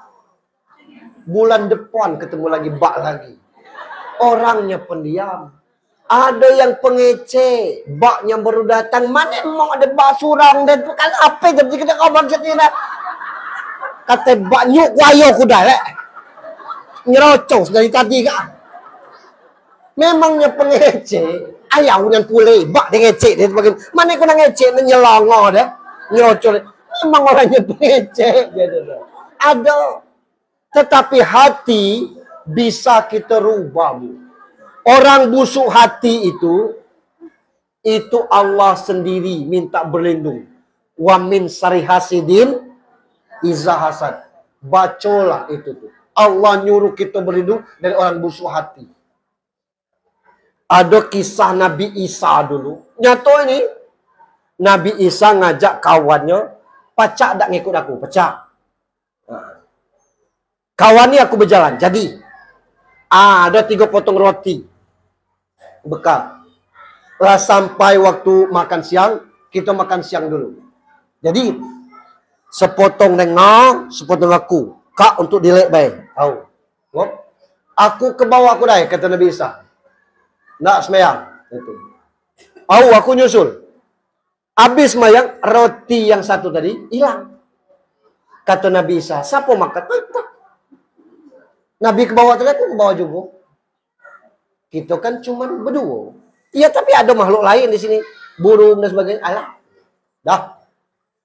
Bulan depan ketemu lagi, Mbak lagi. Orangnya pendiam. Ada yang pengece, Mbaknya baru datang. Mana emang ada Mbak surang dan kan apa jadi kita kawan setina. Kata Mbak nyuk wayo kuda lek. Nyerocos dari tadi kak. Memangnya pengece. Ayah yang pulih, bak dia ngecek dia sebagai mana kau nak ngecek menyelongo dah, nyerocos. Memang orangnya pengece. Ada, tetapi hati bisa kita rubah. Orang busuk hati itu Allah sendiri minta berlindung. Wa min sari hasidin iza hasad. Bacolah itu tuh. Allah nyuruh kita berlindung dari orang busuk hati. Ada kisah Nabi Isa dulu. Nyata ini. Nabi Isa ngajak kawannya. Pacak tak ngikut aku? Pacak. Kawan ni aku berjalan. Jadi. Ada 3 potong roti. Bekal. Lah sampai waktu makan siang. Kita makan siang dulu. Jadi. Sepotong dengan sepotong aku. Kak untuk dilek baik. Tahu. Aku ke bawah aku dah. Kata Nabi Isa. Nak semayang. Aku nyusul. Habis semayang, roti yang satu tadi hilang. Kata Nabi Isa, siapa makan? Nabi ke bawah tadi, aku ke bawah juga. Kita kan cuma berdua. Iya, tapi ada makhluk lain di sini. Burung dan sebagainya. Alah. Dah.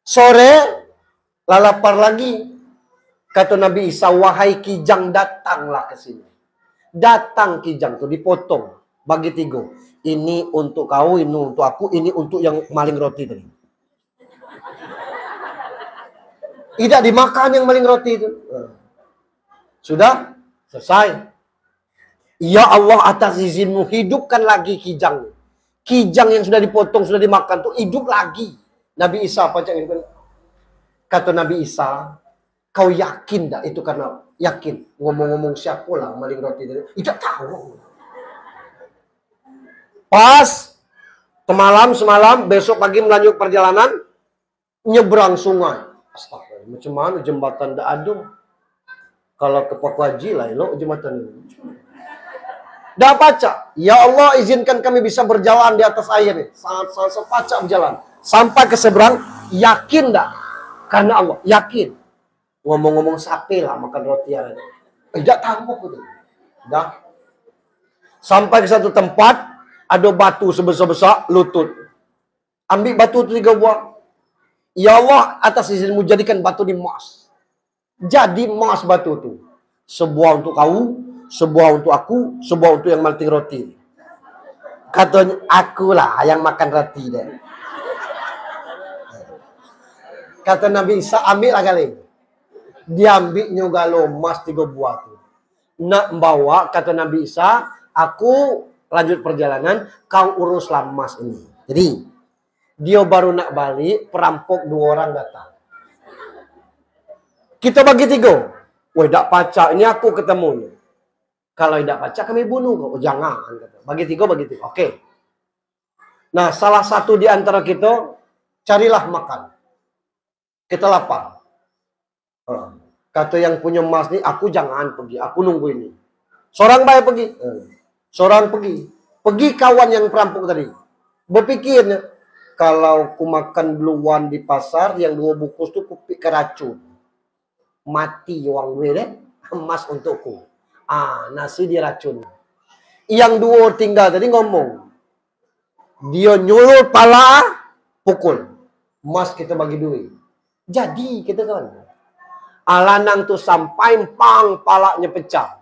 Sore, lapar lagi. Kata Nabi Isa, wahai kijang, datanglah ke sini. Datang kijang tuh, dipotong. Bagi 3. Ini untuk kau, ini untuk aku, ini untuk yang maling roti tadi. Tidak dimakan yang maling roti itu. Sudah? Selesai. Ya Allah, atas izinmu hidupkan lagi kijang. Kijang yang sudah dipotong, sudah dimakan tuh hidup lagi. Nabi Isa apa cak itu? Kata Nabi Isa, kau yakin dah itu karena yakin. Ngomong-ngomong siapa lah maling roti itu? Tidak tahu. Pas semalam, besok pagi melanjut perjalanan, nyebrang sungai. Astagfirullah, macam mana jembatan dak ada? Kalau ke Pakwaji lah, lo jembatan ini. Dah baca, ya Allah izinkan kami bisa berjalan di atas air nih. Sangat baca berjalan. Sampai ke seberang, yakin dah? Karena Allah, yakin. Ngomong-ngomong sapi lah makan roti ada. Tidak tahu aku tuh. Dah. Sampai ke satu tempat, ada batu sebesar-besar lutut. Ambil batu itu 3 buah. Ya Allah, atas izinmu jadikan batu di emas. Jadi emas batu itu. Sebuah untuk kau, sebuah untuk aku, sebuah untuk yang malting roti. Katanya, akulah yang makan roti deh. Kata Nabi Isa, ambil lah kali. Dia ambil nyogalo emas 3 buah tu. Nak bawa, kata Nabi Isa, aku lanjut perjalanan, kau uruslah emas ini. Jadi, dia baru nak balik, perampok 2 orang datang. Kita bagi 3. Woi, tak pacak, ini aku ketemu. Kalau tidak pacak, kami bunuh kau. Oh, jangan. Bagi 3, bagi 3. Oke. Nah, salah satu di antara kita, carilah makan. Kita lapar. Kata yang punya emas ni, aku jangan pergi. Aku nunggu ini. Seorang baik pergi. Seorang pergi. Pergi kawan yang perampok tadi. Berpikirnya, kalau ku makan beluan di pasar, yang 2 bungkus tu ku pikir racun. Mati orang gue deh. Emas untukku. Nasi diracun. Yang 2 tinggal tadi ngomong. Dia nyuruh pala, pukul. Emas kita bagi duit. Jadi kita kan. Alanang tu sampai pang palanya pecah.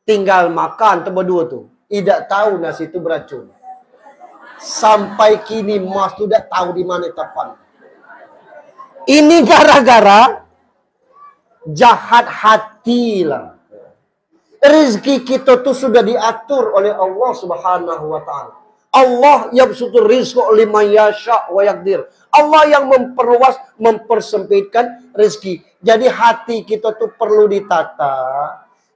Tinggal makan tu berdua tu. Tidak tahu nasi itu beracun. Sampai kini emas tu tidak tahu di mana tapan. Ini gara-gara jahat hati lah. Rizki kita tu sudah diatur oleh Allah Subhanahu wa ta'ala. Allah yabsutur rizqa liman yasha' wa yaqdir. Allah yang memperluas, mempersempitkan rezeki. Jadi hati kita tuh perlu ditata.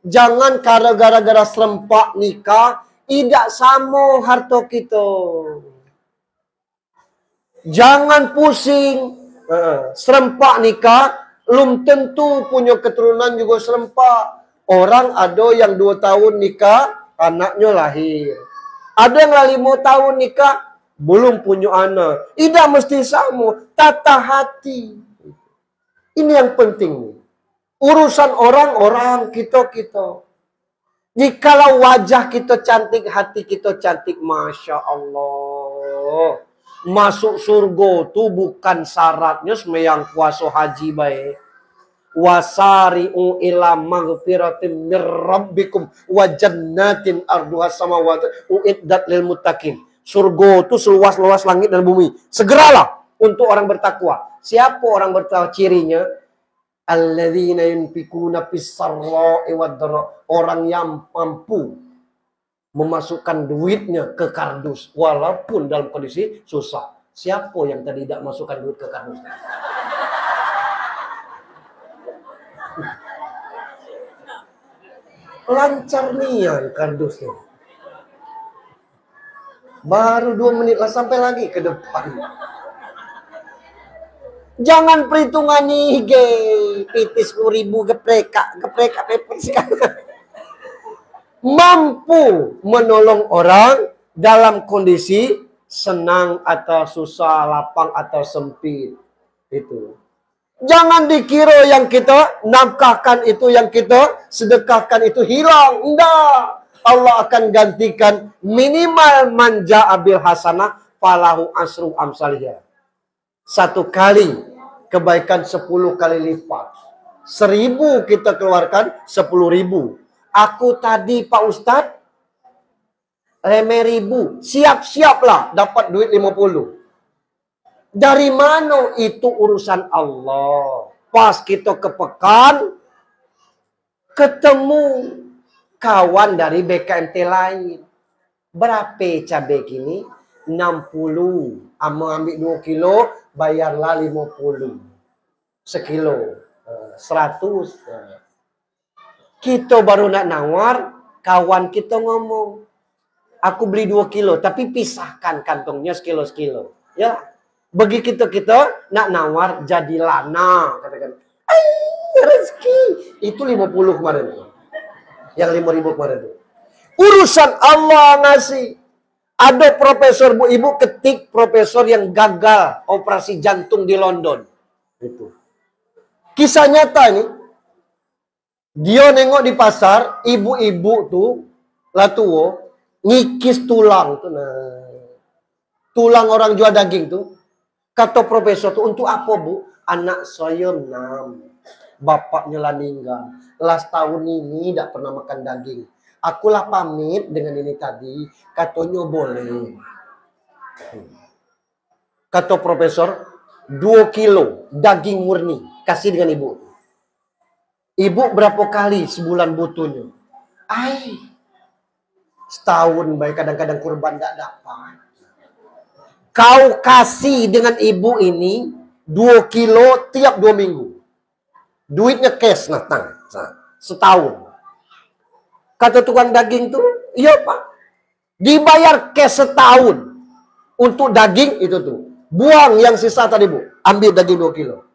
Jangan gara-gara serempak nikah, tidak sama harta kita. Jangan pusing. Serempak nikah, belum tentu punya keturunan juga serempak. Orang ada yang 2 tahun nikah, anaknya lahir. Ada yang 5 tahun nikah, belum punya anak. Tidak mesti sama. Tata hati. Ini yang penting. Urusan orang-orang, kita-kita. Jikalau wajah kita cantik, hati kita cantik, Masya Allah. Masuk surga tu bukan syaratnya semeyang puasa haji baik. Wasari'u ila maghfiratin mir rabbikum wa jannatin arduhas samawati uiddat lil muttaqin. Surga itu seluas-luas langit dan bumi. Segeralah untuk orang bertakwa. Siapa orang bertakwa? Cirinya alladzina yunfikuna fis sarra'i wad dharra. Orang yang mampu memasukkan duitnya ke kardus walaupun dalam kondisi susah. Siapa yang tadi tidak masukkan duit ke kardus? Lancar nian kardusnya. Baru 2 menit lah sampai lagi ke depan. Jangan perhitungan nih, pitis 10.000 geprek sekarang. Mampu menolong orang dalam kondisi senang atau susah, lapang atau sempit. Itu. Jangan dikira yang kita nafkahkan itu, yang kita sedekahkan itu hilang. Enggak. Allah akan gantikan minimal manja abil hasanah falahu asru amsalihya. 1 kali kebaikan 10 kali lipat. 1.000 kita keluarkan 10.000. Aku tadi Pak Ustadz 5.000. Siap-siaplah dapat duit 50. Dari mana itu urusan Allah. Pas kita ke pekan, Ketemu kawan dari BKMT lain. Berapa cabai gini? 60. Amo ambil 2 kilo, bayarlah 50. Sekilo. 100. Kita baru nak nawar, kawan kita ngomong. Aku beli 2 kilo, tapi pisahkan kantongnya sekilo-sekilo. Ya. Bagi kita nak nawar jadi lana. Katakan, rezeki. Itu 50 kemarin. Yang 5.000 kemarin. Urusan Allah ngasih. Ada profesor, Bu Ibu ketik profesor yang gagal operasi jantung di London. Itu. Kisah nyata ini. Dia nengok di pasar, ibu-ibu tuh, latuo, ngikis tulang tuh. Nah. Tulang orang jual daging tuh. Kata profesor tuh, untuk apa Bu? Anak saya 6. Bapaknya lah meninggal. Last tahun ini tidak pernah makan daging. Akulah pamit dengan ini tadi. Katanya boleh. Kata profesor, 2 kilo daging murni. Kasih dengan ibu. Ibu berapa kali sebulan butuhnya? Setahun baik kadang-kadang kurban tidak dapat. Kau kasih dengan ibu ini 2 kilo tiap 2 minggu. Duitnya cash natang. Setahun. Kata tukang daging tuh, iya Pak. Dibayar cash setahun. Untuk daging itu tuh. Buang yang sisa tadi Bu. Ambil daging 2 kilo.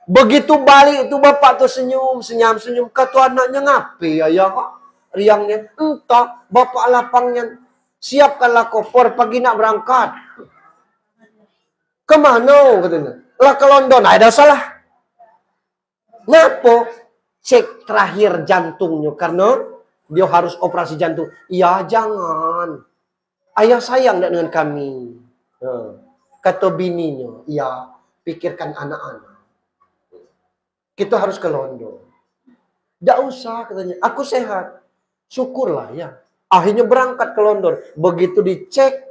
Begitu balik itu bapak tuh senyum. Kata anaknya ngapain ya Kak? Riangnya. Entah. Bapak lapangnya. Siapkanlah koper pagi nak berangkat. Kemana katanya? Lah ke London. Ada salah. Ngapa? Cek terakhir jantungnya. Karena dia harus operasi jantung. Ya jangan. Ayah sayang dengan kami. Kata bininya. Ya pikirkan anak-anak. Kita harus ke London. Tidak usah katanya. Aku sehat. Syukurlah ya. Akhirnya berangkat ke London. Begitu dicek.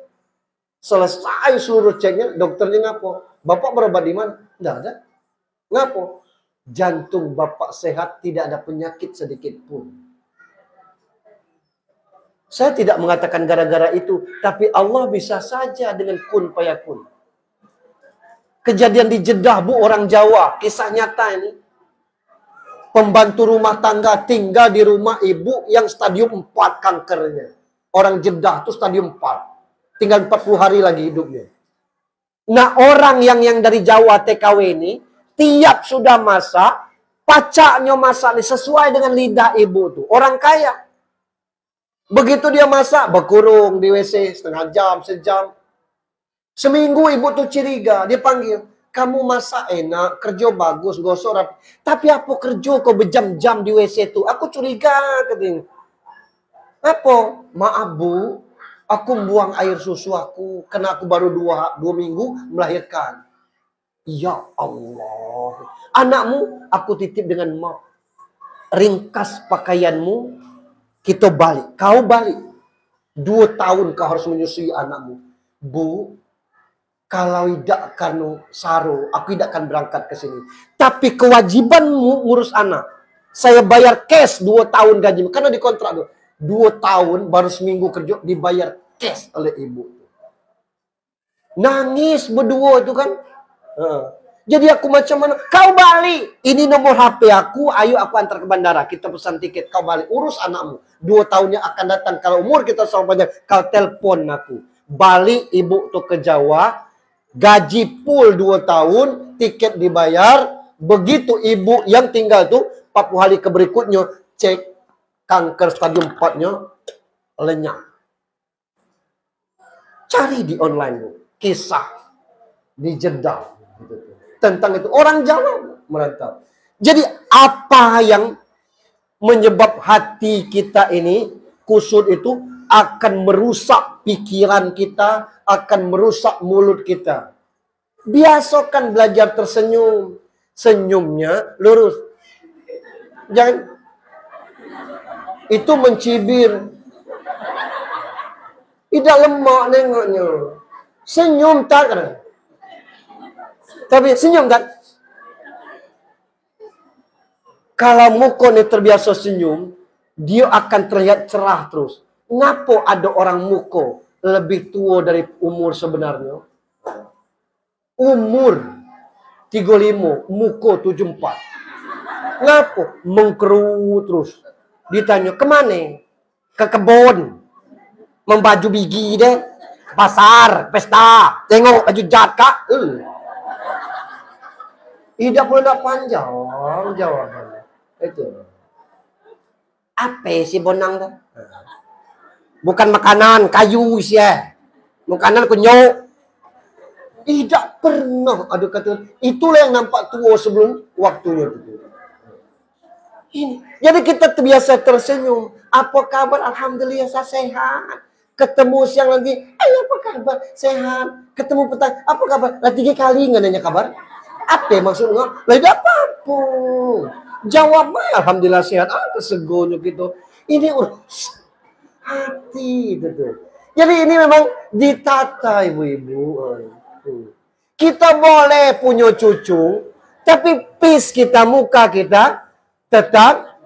Selesai seluruh ceknya. Dokternya ngapo? Bapak berobat di mana? Tidak ada. Ngapo? Jantung bapak sehat, tidak ada penyakit sedikit pun. Saya tidak mengatakan gara-gara itu, tapi Allah bisa saja dengan kun fayakun. Kejadian di Jeddah Bu, orang Jawa, kisah nyata ini. Pembantu rumah tangga tinggal di rumah ibu yang stadium 4 kankernya. Orang Jeddah itu stadium 4. Tinggal 40 hari lagi hidupnya. Nah orang yang dari Jawa TKW ini, tiap sudah masak, pacaknya masak nih sesuai dengan lidah ibu tuh. Orang kaya. Begitu dia masak, berkurung di WC setengah jam, sejam. Seminggu ibu tuh curiga, dia panggil. Kamu masak enak, kerja bagus, gosok rapi. Tapi apa kerja kau berjam-jam di WC tuh? Aku curiga katanya. Apa? Maaf Bu, aku buang air susu aku. Karena aku baru 2 minggu melahirkan. Ya Allah. Anakmu aku titip dengan mak. Ringkas pakaianmu. Kita balik. Kau balik. 2 tahun kau harus menyusui anakmu. Bu. Kalau tidak kamu saru. Aku tidak akan berangkat ke sini. Tapi kewajibanmu ngurus anak. Saya bayar cash 2 tahun gaji. Karena di kontrak 2 tahun baru seminggu kerja. Dibayar cash oleh ibu. Nangis berdua itu kan. Jadi aku macam mana? Kau balik. Ini nomor HP aku. Ayo aku antar ke bandara. Kita pesan tiket. Kau balik. Urus anakmu. 2 tahunnya akan datang. Kalau umur kita sama panjang. Kau telpon aku. Balik ibu tuh ke Jawa. Gaji full 2 tahun. Tiket dibayar. Begitu ibu yang tinggal tuh. 40 hari ke berikutnya. Cek. Kanker stadium 4-nya. Lenyap. Cari di online Bu. Kisah. Di Jeddah. Tentang itu. Orang Jawa merantau. Jadi apa yang menyebab hati kita ini kusut itu akan merusak pikiran kita, akan merusak mulut kita. Biasakan belajar tersenyum. Senyumnya lurus. Jangan. Itu mencibir. Tidak lemah nengoknya. Senyum tak. Tapi senyum kan? Kalau muka ni terbiasa senyum, dia akan terlihat cerah terus. Ngapa ada orang muka lebih tua dari umur sebenarnya? Umur 35, muka 74. Ngapa? Mengkerut terus. Ditanya, kemana? Ke kebun. Membaju biji deh. Pasar, pesta. Tengok baju jatah. Tidak pula panjang jawabannya. Itu. Apa sih bonang dah? Bukan makanan, kayu sih ya. Makanan kunyuk. Tidak pernah ada kata. Itulah yang nampak tua sebelum waktunya. Ini. Jadi kita terbiasa tersenyum. Apa kabar? Alhamdulillah saya sehat. Ketemu siang nanti, ayo apa kabar? Sehat. Ketemu petang, apa kabar? Lah 3 kali nggak nanya kabar. Apa maksudnya? Lah tidak apa-apa. Jawabnya alhamdulillah sehat. Tersegonya gitu. Ini hati gitu. Jadi ini memang ditata ibu-ibu. Kita boleh punya cucu, tapi peace kita, muka kita tetap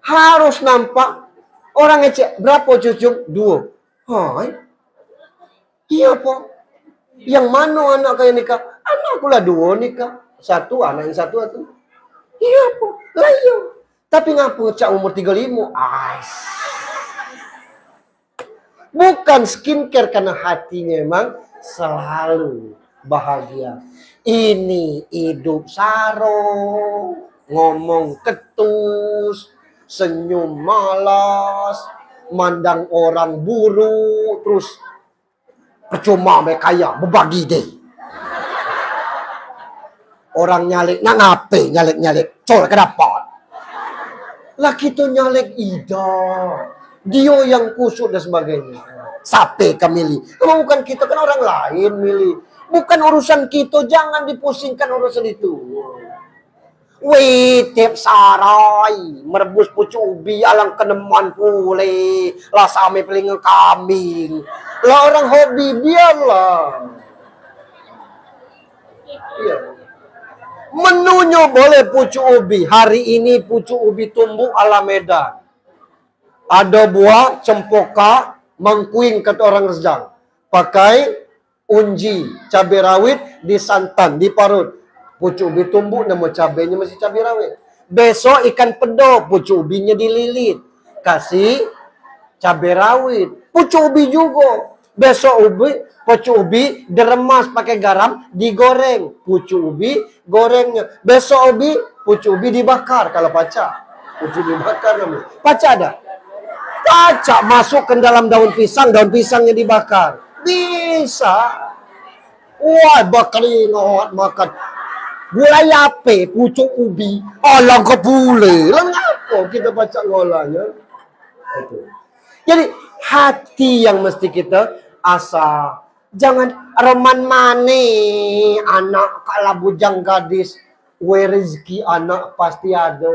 harus nampak. Orang ngecek berapa cucu? 2. Hai. Iya po. Yang mana anak kaya nikah? Anakku lah 2 nikah. 1 anak yang 1 itu. Iya po. Lah iya. Tapi ngapa cak umur 35? Ais. Bukan skincare karena hatinya memang selalu bahagia. Ini hidup sarong, ngomong ketus, senyum malas, mandang orang buruk, terus percuma mereka kaya, berbagi deh. Orang nyalik, nak ngape nyalik, col ke dapat. Lah kita nyalik ida. Dia yang kusut dan sebagainya. Sape kan milih. Kalau bukan kita, kan orang lain milih. Bukan urusan kita, jangan dipusingkan urusan itu. Wih, tiap sarai, merebus pucuk ubi, alang keneman pule, lah same peling kambing. Lah orang hobi, biarlah. Iya. Menunya boleh pucuk ubi. Hari ini pucuk ubi tumbuh ala Medan. Ada buah cempoka, mangkuing kata orang Rejang. Pakai unji, cabai rawit, disantan, diparut. Pucuk ubi tumbuh, nama cabainya masih cabai rawit. Besok ikan pedo, pucuk ubinya dililit. Kasih cabai rawit. Pucuk ubi juga. Besok pucuk ubi diremas pakai garam, digoreng. Pucuk ubi, gorengnya. Besok pucuk ubi dibakar kalau pacak. Pucuk ubi bakar namanya. Pacak ada? Pacak masuk ke dalam daun pisangnya dibakar. Bisa. Wah, bakari ngawat makan. Gulai apa? Pucuk ubi. Alang ke pule. Lah ngapa kita pacak ngolahnya? Itu. Jadi hati yang mesti kita asa. Jangan reman mane anak kalau bujang gadis. Rezeki anak pasti ada.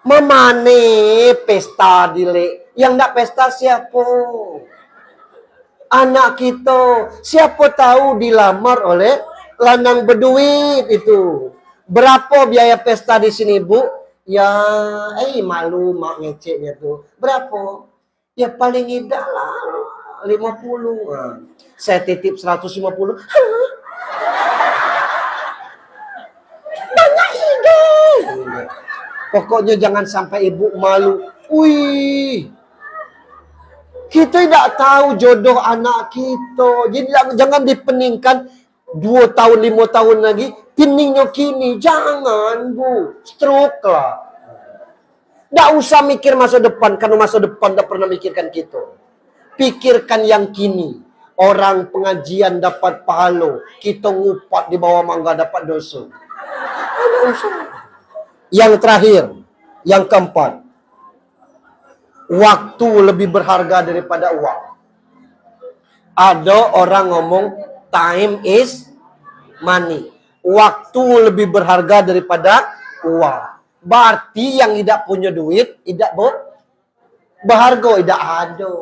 Memane pesta dile. Yang nak pesta siapa? Anak kita. Siapa tahu dilamar oleh lanang berduit itu. Berapa biaya pesta di sini, Bu? Ya, malu mak ngeceknya tuh. Berapa? Ya paling tidak lah 50. Saya titip 150. Banyak ide. Pokoknya jangan sampai ibu malu. Wih, kita tidak tahu jodoh anak kita. Jadi jangan dipeningkan 2 tahun, 5 tahun lagi. Peningnya kini. Jangan, Bu. Stroke lah. Tidak usah mikir masa depan. Karena masa depan tidak pernah mikirkan kita. Pikirkan yang kini. Orang pengajian dapat pahala. Kita ngupat di bawah mangga dapat dosa. Tidak usah. Yang terakhir, yang keempat, waktu lebih berharga daripada uang. Ada orang ngomong time is money. Waktu lebih berharga daripada uang. Berarti yang tidak punya duit tidak berharga, tidak ada.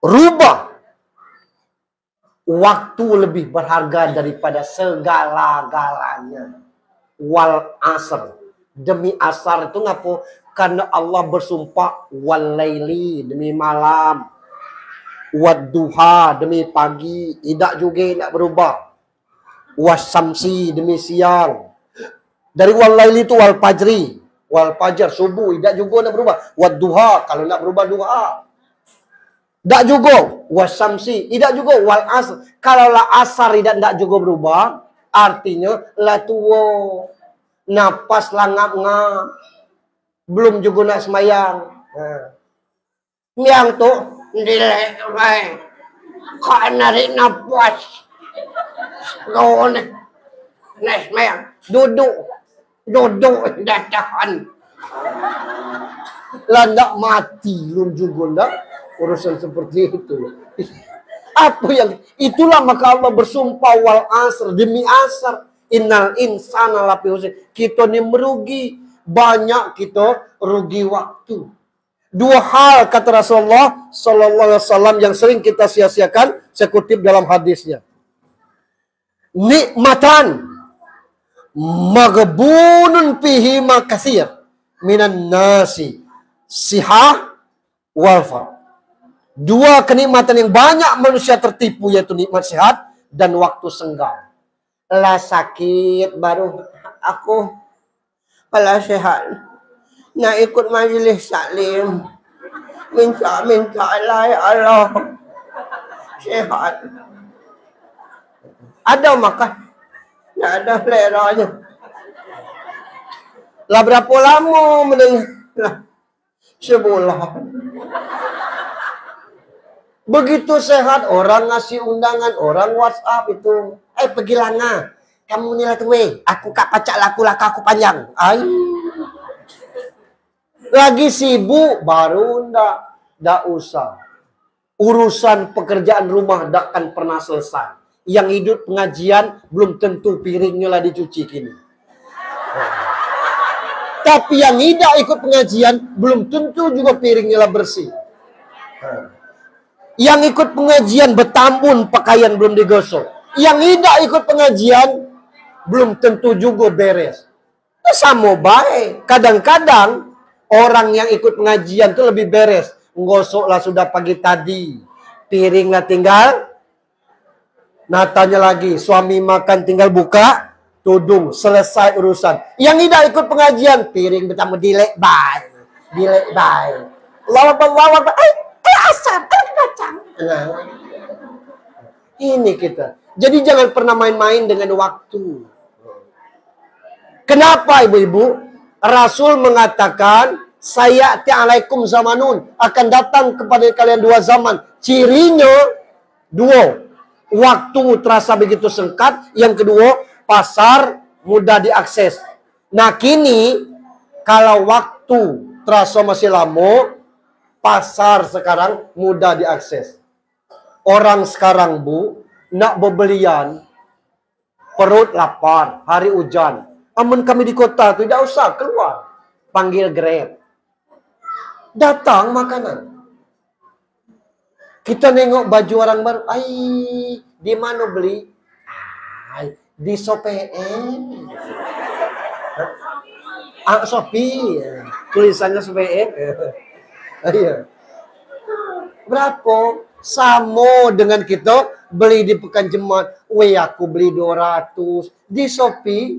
Rubah. Waktu lebih berharga daripada segala-galanya. wal asr. Demi asar itu ngapo? Karena Allah bersumpah wal laili, demi malam. Wad duha, demi pagi. Tidak juga tidak berubah. Wasamsi, demi siang. Dari wal laili itu wal fajri. Wal fajar, subuh. Tidak juga tidak berubah. Wad duha, kalau tidak berubah duha. Tidak juga wasamsi. Tidak juga wal asr. Kalau la asar tidak juga berubah. Artinya la tuwo. Napas langap-ngap. Belum juga nak semayang. Yang tu dilek baik. Kau narik napas. Kau nak semayang. Duduk dah tahan. Lah nak mati belum juga nak urusan seperti itu. Apa yang itulah maka Allah bersumpah wal asr, demi asar. Innal insana lafi khusr. Kita ni merugi. Banyak kita rugi waktu. Dua hal kata Rasulullah sallallahu alaihi wasallam yang sering kita sia-siakan. Saya kutip dalam hadisnya. Nikmatan maghbunun fihi ma katsir minan nasi sihah wal far. Dua kenikmatan yang banyak manusia tertipu, yaitu nikmat sehat dan waktu senggang. Lah sakit baru aku kalau sehat nak ikut majlis taklim, minta lah ya Allah sehat. Ada makan, tak ada seleranya. Lah berapa lama mendengar? Lah sebulan. Begitu sehat, orang ngasih undangan, orang WhatsApp itu. Pergilah nah. Kamu ni lah tu aku kak pacak laku aku panjang. Ay. Lagi sibuk, baru ndak usah. Urusan pekerjaan rumah ndak akan pernah selesai. Yang hidup pengajian, belum tentu piringnya lah dicuci kini. Tapi yang tidak ikut pengajian, belum tentu juga piringnya lah bersih. Yang ikut pengajian bertambun pakaian belum digosok. Yang tidak ikut pengajian belum tentu juga beres. Itu sama baik. Kadang-kadang orang yang ikut pengajian itu lebih beres. Ngosoklah sudah pagi tadi. Piringlah tinggal. Nah tanya lagi. Suami makan tinggal buka. Tudung. Selesai urusan. Yang tidak ikut pengajian. Piring bertambah dilek baik. Dilek baik. Lawak. Asap. Nah, ini kita. Jadi jangan pernah main-main dengan waktu. Kenapa ibu-ibu? Rasul mengatakan, saya alaikum zamanun. Akan datang kepada kalian dua zaman. Cirinya dua. Waktu terasa begitu singkat. Yang kedua, pasar mudah diakses. Nah kini, kalau waktu terasa masih lama, pasar sekarang mudah diakses. Orang sekarang bu, nak berbelian, perut lapar, hari hujan. Amun kami di kota tu tidak usah keluar. Panggil Grab. Datang makanan. Kita nengok baju orang baru. Di mana beli? Di Shopee. Shopee. Tulisannya Shopee. Berapa? Sama dengan kita beli di Pekan Jemaat. Aku beli 200. Di Shopee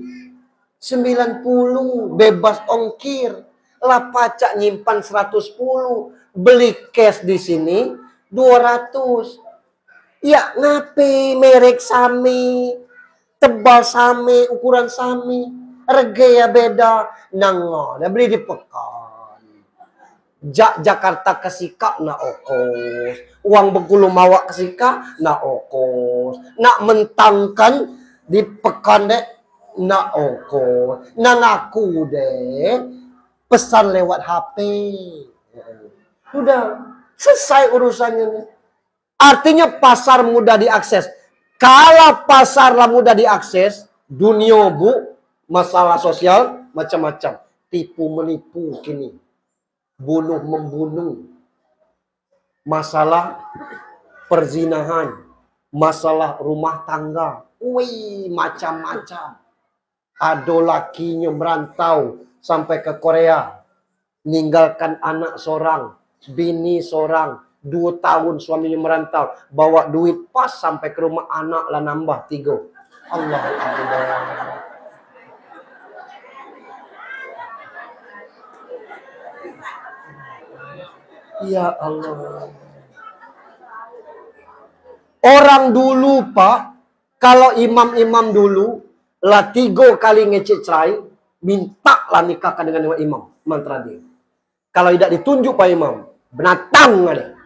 90. Bebas ongkir. Lah pacak nyimpan 110. Beli cash di sini 200. Ya ngapain merek sami. Tebal sami. Ukuran sami. Harga ya beda. Nango. Dah beli di Pekan. Jakarta ke Sika nak okos. Uang Bengkulu Mawak ke Sika nak okos. Nak mentangkan di Pekan dek nak okos. Nak ngaku dek pesan lewat HP. Sudah selesai urusannya. Artinya pasar mudah diakses. Kalau pasarlah mudah diakses, dunia bu, masalah sosial macam-macam. Tipu menipu kini. Bunuh membunuh, masalah perzinahan, masalah rumah tangga, macam-macam. Ada lakinya merantau sampai ke Korea. Ninggalkan anak seorang, bini seorang. 2 tahun suaminya merantau. Bawa duit pas sampai ke rumah anak lah nambah 3. Allah Allah. Ya Allah. Orang dulu Pak, kalau imam-imam dulu lah 3 kali ngecek cerai, minta lah nikahkan dengan imam mantra dia. Kalau tidak ditunjuk Pak Imam, binatang ada.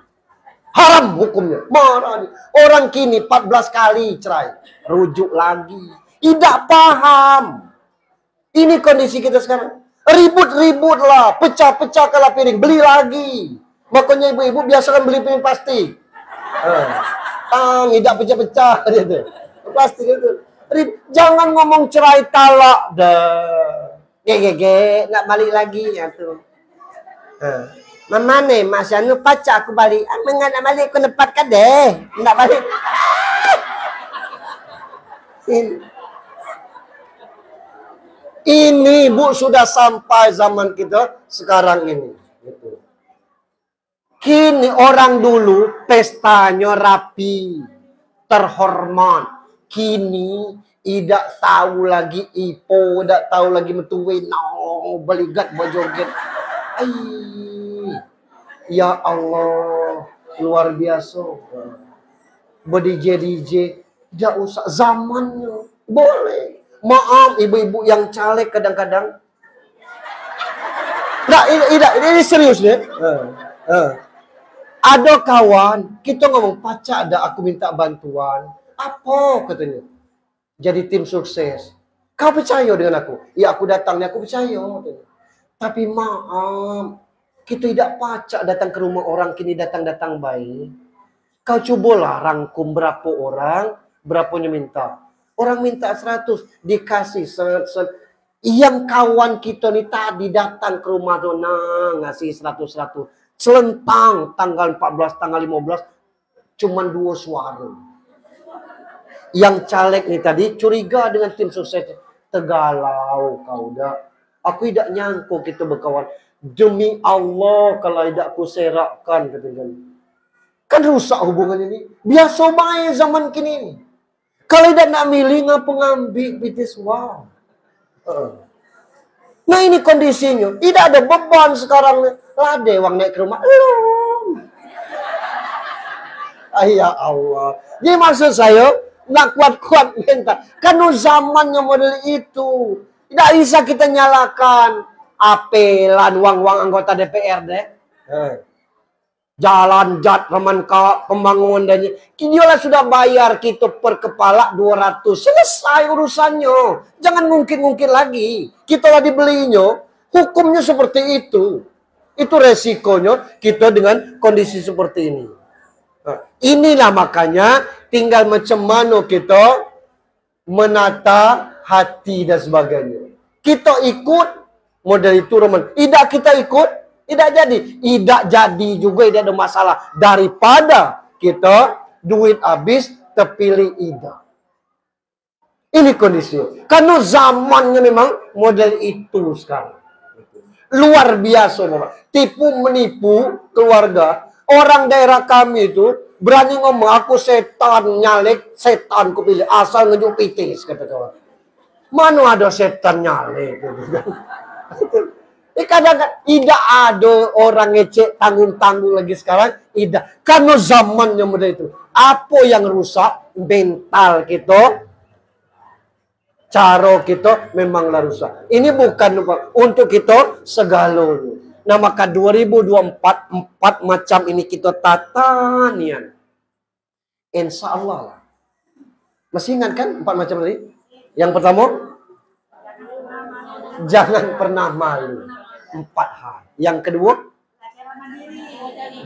Haram hukumnya. Marah. Orang kini 14 kali cerai, rujuk lagi. Tidak paham. Ini kondisi kita sekarang. Ribut-ribut lah, pecah-pecah kalau piring, beli lagi. Makanya ibu-ibu biasa kan beli piring plastik. Tidak pecah-pecah gitu. Plastik itu. Jangan ngomong cerai talak dah. Gege, nak balik lagi ya tuh. Mama nih, Mas Anu pacar aku balik. Enggak nak balik, aku nepat kan deh. Nak balik. Ini Bu sudah sampai zaman kita sekarang ini. Gitu. Kini orang dulu pestanya rapi, terhormat. Kini tidak tahu lagi ipo, tidak tahu lagi metuwe, no, beligat berjoget. Ya Allah, luar biasa. Ber-DJ, tidak usah zamannya. Boleh. Maaf ibu-ibu yang caleg kadang-kadang. Ini serius deh. Ada kawan, kita ngomong, pacar ada aku minta bantuan. Apa katanya? Jadi tim sukses. Kau percaya dengan aku? Ya aku datang, aku percaya. Katanya. Tapi maaf, kita tidak pacak datang ke rumah orang kini datang-datang baik. Kau cobalah rangkum berapa orang, berapanya minta. Orang minta 100, dikasih yang kawan kita nih tadi datang ke rumah dona ngasih 100. Selentang tanggal 14, tanggal 15 cuman 2 suara. Yang caleg nih tadi curiga dengan tim sukses. Tegalau kau dah. Aku tidak nyangkut kita berkawan. Demi Allah kalau tidak aku serakkan katanya. Kan rusak hubungan ini. Biasa baik zaman kini ini. Kalau tidak nak milih ngapa ngambil bitis wow. Nah ini kondisinya. Tidak ada beban sekarang. Lade wang naik ke rumah. Ya Allah. Jadi maksud saya, nak kuat-kuat minta. Karena zamannya model itu. Tidak bisa kita nyalakan apelan wang-wang anggota DPRD. Jalan jat remanka pembangunan dan dia sudah bayar kita per kepala 200. Selesai urusannya. Jangan mungkin-mungkin lagi. Kita lah dibelinya. Hukumnya seperti itu. Itu resikonya kita dengan kondisi seperti ini. Nah, inilah makanya tinggal macam mana kita menata hati dan sebagainya. Kita ikut model itu Roman. Tidak kita ikut, tidak jadi. Tidak jadi juga tidak ada masalah. Daripada kita duit habis terpilih ida. Ini kondisi. Karena zamannya memang model itu sekarang. Luar biasa Bapak. Tipu menipu keluarga. Orang daerah kami itu berani ngomong aku setan nyalek, setan ku pilih asal ngejuk pitis kata kawan. Mana ada setan nyalek kadang-kadang tidak ada orang ngecek tanggung-tanggung lagi sekarang. Tidak. Karena zamannya model itu. Apa yang rusak? Mental kita. Cara kita memanglah rusak. Ini bukan untuk kita segalanya. Nah maka 2024 4 macam ini kita tata nian. Insya Allah lah. Masih ingat kan 4 macam tadi? Yang pertama, jangan pernah malu. 4 hal. Yang kedua,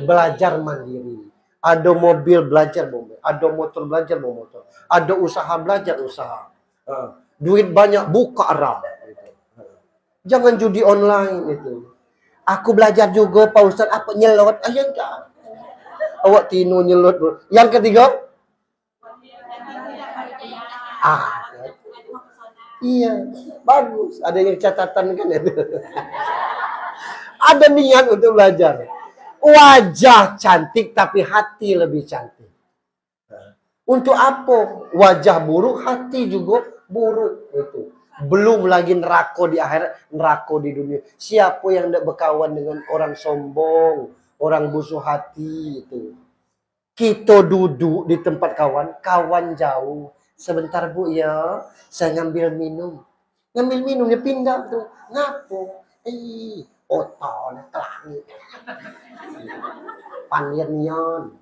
belajar mandiri. Ada mobil belajar mobil. Ada motor belajar motor. Ada usaha belajar usaha. Duit banyak buka arah. Jangan judi online itu. Aku belajar juga Pak Ustaz apa nyelot. Enggak. Awak tino nyelot. Yang ketiga, Iya, bagus. Ada yang catatan kan itu. Ada niat untuk belajar. Wajah cantik tapi hati lebih cantik. Untuk apa? Wajah buruk, hati juga buruk. Itu. Belum lagi neraka di akhirat, neraka di dunia. Siapa yang tidak berkawan dengan orang sombong, orang busuk hati itu. Kita duduk di tempat kawan, kawan jauh. Sebentar bu ya, saya ngambil minum. Ngambil minum, dia pindah tuh. Ngapo? Oton, kelangit. Panirnian.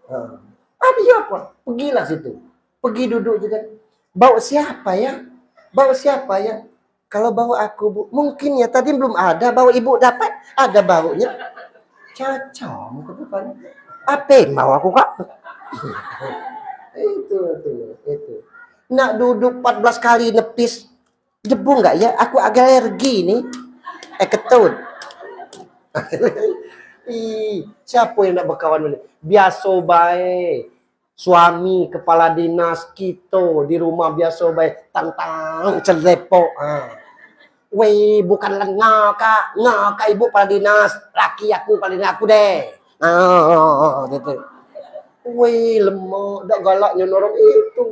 Apa? Pergilah situ. Pergi duduk juga. Bawa siapa ya? Bawa siapa ya? Kalau bawa aku bu, mungkin ya tadi belum ada. Bawa ibu dapat, ada baunya. Cocok ke depan. Apa yang mau aku kak? itu. Nak duduk 14 kali nepis. Debu nggak ya? Aku agak alergi nih. Ketut. Siapa yang nak berkawan boleh? Biasa baik. Suami kepala dinas kita di rumah biasa baik. Tang-tang celepok. Weh, bukan lengah kak. Ngah kak ibu kepala dinas. Laki aku kepala dinas aku deh. Gitu. Weh, lemah. Tak galaknya orang itu.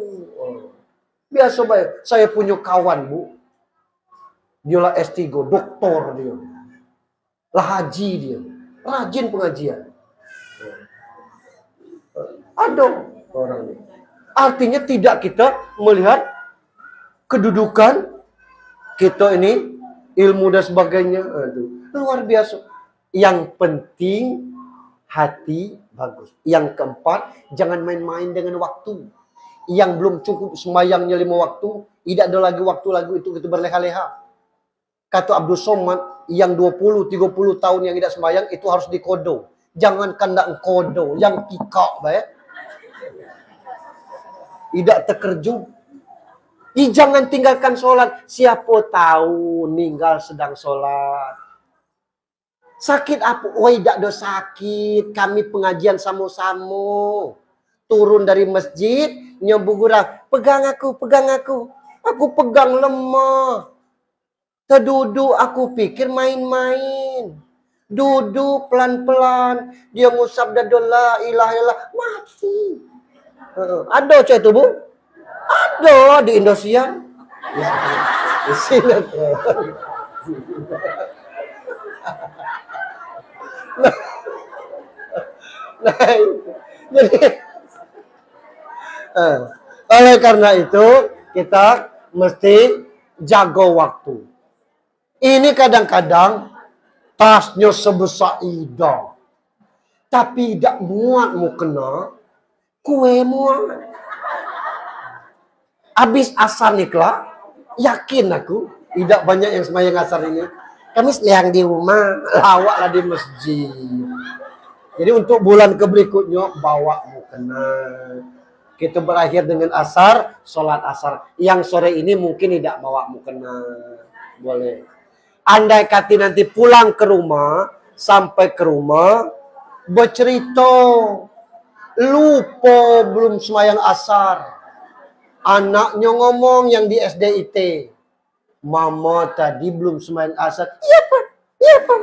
Biasa baik. Saya punya kawan bu. Dia lah S3, doktor dia. Lah haji dia. Rajin pengajian. Ada orang ini. Artinya tidak kita melihat kedudukan kita ini, ilmu dan sebagainya. Aduh, luar biasa. Yang penting hati bagus. Yang keempat, jangan main-main dengan waktu. Yang belum cukup semayangnya 5 waktu, tidak ada lagi waktu itu kita berleha-leha. Kata Abdul Somad, yang 20-30 tahun yang tidak sembahyang itu harus dikodo. Jangan kandak kodo, yang pikak baik. Tidak terkerjung. Jangan tinggalkan sholat. Siapa tahu ninggal sedang sholat. Sakit apa? Oh, tidak ada sakit. Kami pengajian sama-sama. Turun dari masjid, nyebugurang. Pegang aku. Aku pegang lemah. Terduduk aku pikir main-main. Duduk pelan-pelan. Dia ngusap dada la ilaha illallah. Mati. Ada cak itu bu? Ada di Indosiar. Di sini. Jadi oleh karena itu kita mesti jaga waktu. Ini kadang-kadang tasnya sebesar ida. Tapi tidak muat mau kena. Kue muat. Habis asar nih kelak. Yakin aku. Tidak banyak yang sembahyang asar ini. Kami seliang di rumah. Lawaklah di masjid. Jadi untuk bulan berikutnya bawa mau kena. Kita berakhir dengan asar. Sholat asar. Yang sore ini mungkin tidak bawa mau kena. Boleh. Andai kata nanti pulang ke rumah, sampai ke rumah, bercerita, lupa belum sembahyang asar. Anaknya ngomong yang di SDIT, mama tadi belum sembahyang asar. Iya pak,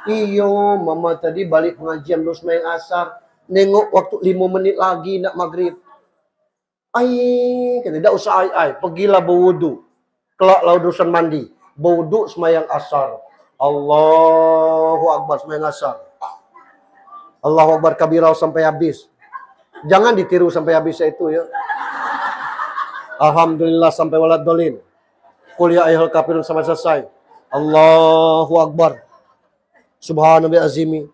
Iyo, mama tadi balik pengajian belum sembahyang asar. Nengok waktu 5 menit lagi nak maghrib. Tidak usah pergilah berwudu. Kelak laudusan mandi. Berwudu sembahyang asar. Allahu Akbar sembahyang asar. Allahu Akbar kabirah sampai habis. Jangan ditiru sampai habis itu ya. Alhamdulillah sampai walad dolin. Qul ya ayyuhal kafirun sampai selesai. Allahu Akbar. Subhanallah azimi.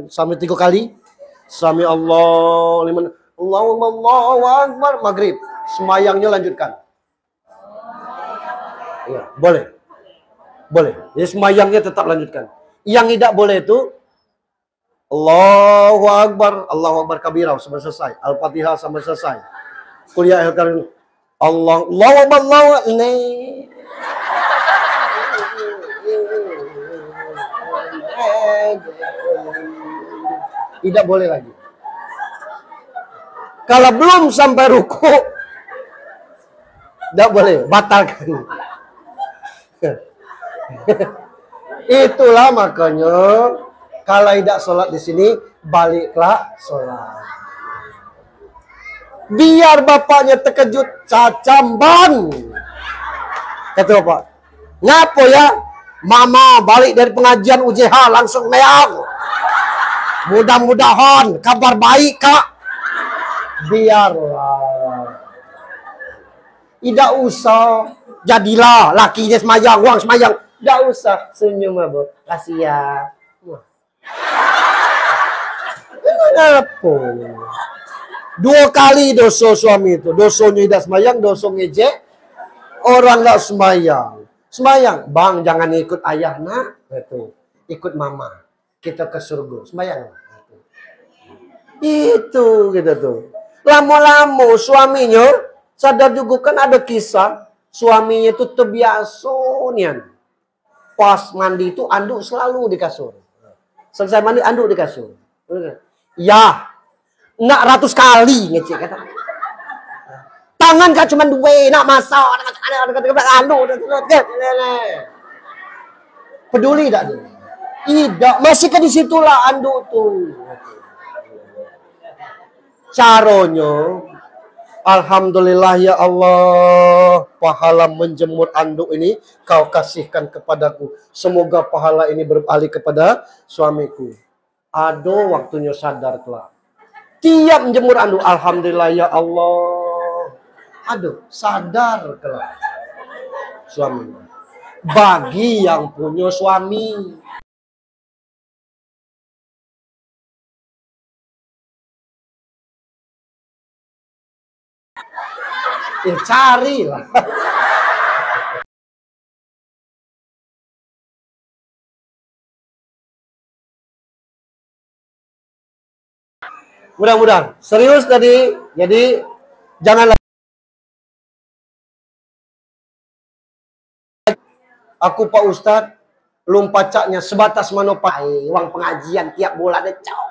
Sampai 3 kali. Sami Allah liman. Allahu Akbar. Maghrib. Semayangnya lanjutkan. Ya, boleh. Jadi semayangnya tetap lanjutkan. Yang tidak boleh itu Allahu Akbar kabirah sampai selesai. Al-Fatihah sampai selesai. Qul ya ayyuhal kafirun. Allahu Akbar. Tidak boleh lagi. Kalau belum sampai ruku, Tidak boleh, batalkan. Itulah makanya kalau tidak sholat di sini, baliklah sholat. Biar bapaknya terkejut, cacamban. Kata bapak, ngapo ya? Mama balik dari pengajian UJH langsung meang. Mudah-mudahan kabar baik, Kak. Biarlah. Tidak usah. Jadilah lakinya semayang, uang semayang. Tidak usah. Senyum, Bu. Kasih ya. Kenapa? 2 kali dosa suami itu. Dosanya tidak semayang, dosa ngejek. Orang nggak semayang. Semayang. Bang, jangan ikut ayah, nak. Itu. Ikut mama. Kita ke surga. Semayang. Itu gitu tuh. Lama-lama suaminya sadar juga kan ada kisah. Suaminya itu terbiasa nih. Pas mandi itu anduk selalu di kasur. Selesai mandi anduk di kasur. Ya, nak ratus kali ngecek kata. Tangan kak cuma 2, nak masak, anduk. Peduli tak dia? Tidak, masih ke disitulah anduk tuh. Caranya, alhamdulillah ya Allah, pahala menjemur anduk ini kau kasihkan kepadaku. Semoga pahala ini beralih kepada suamiku. Aduh, waktunya sadar kelak. Tiap menjemur anduk, alhamdulillah ya Allah. Aduh, sadar kelak suaminya. Bagi yang punya suami. Ya carilah. Mudah-mudahan serius tadi. Jadi jangan lagi. Aku Pak Ustadz, belum pacaknya sebatas manopai uang pengajian tiap bulan ada cowok.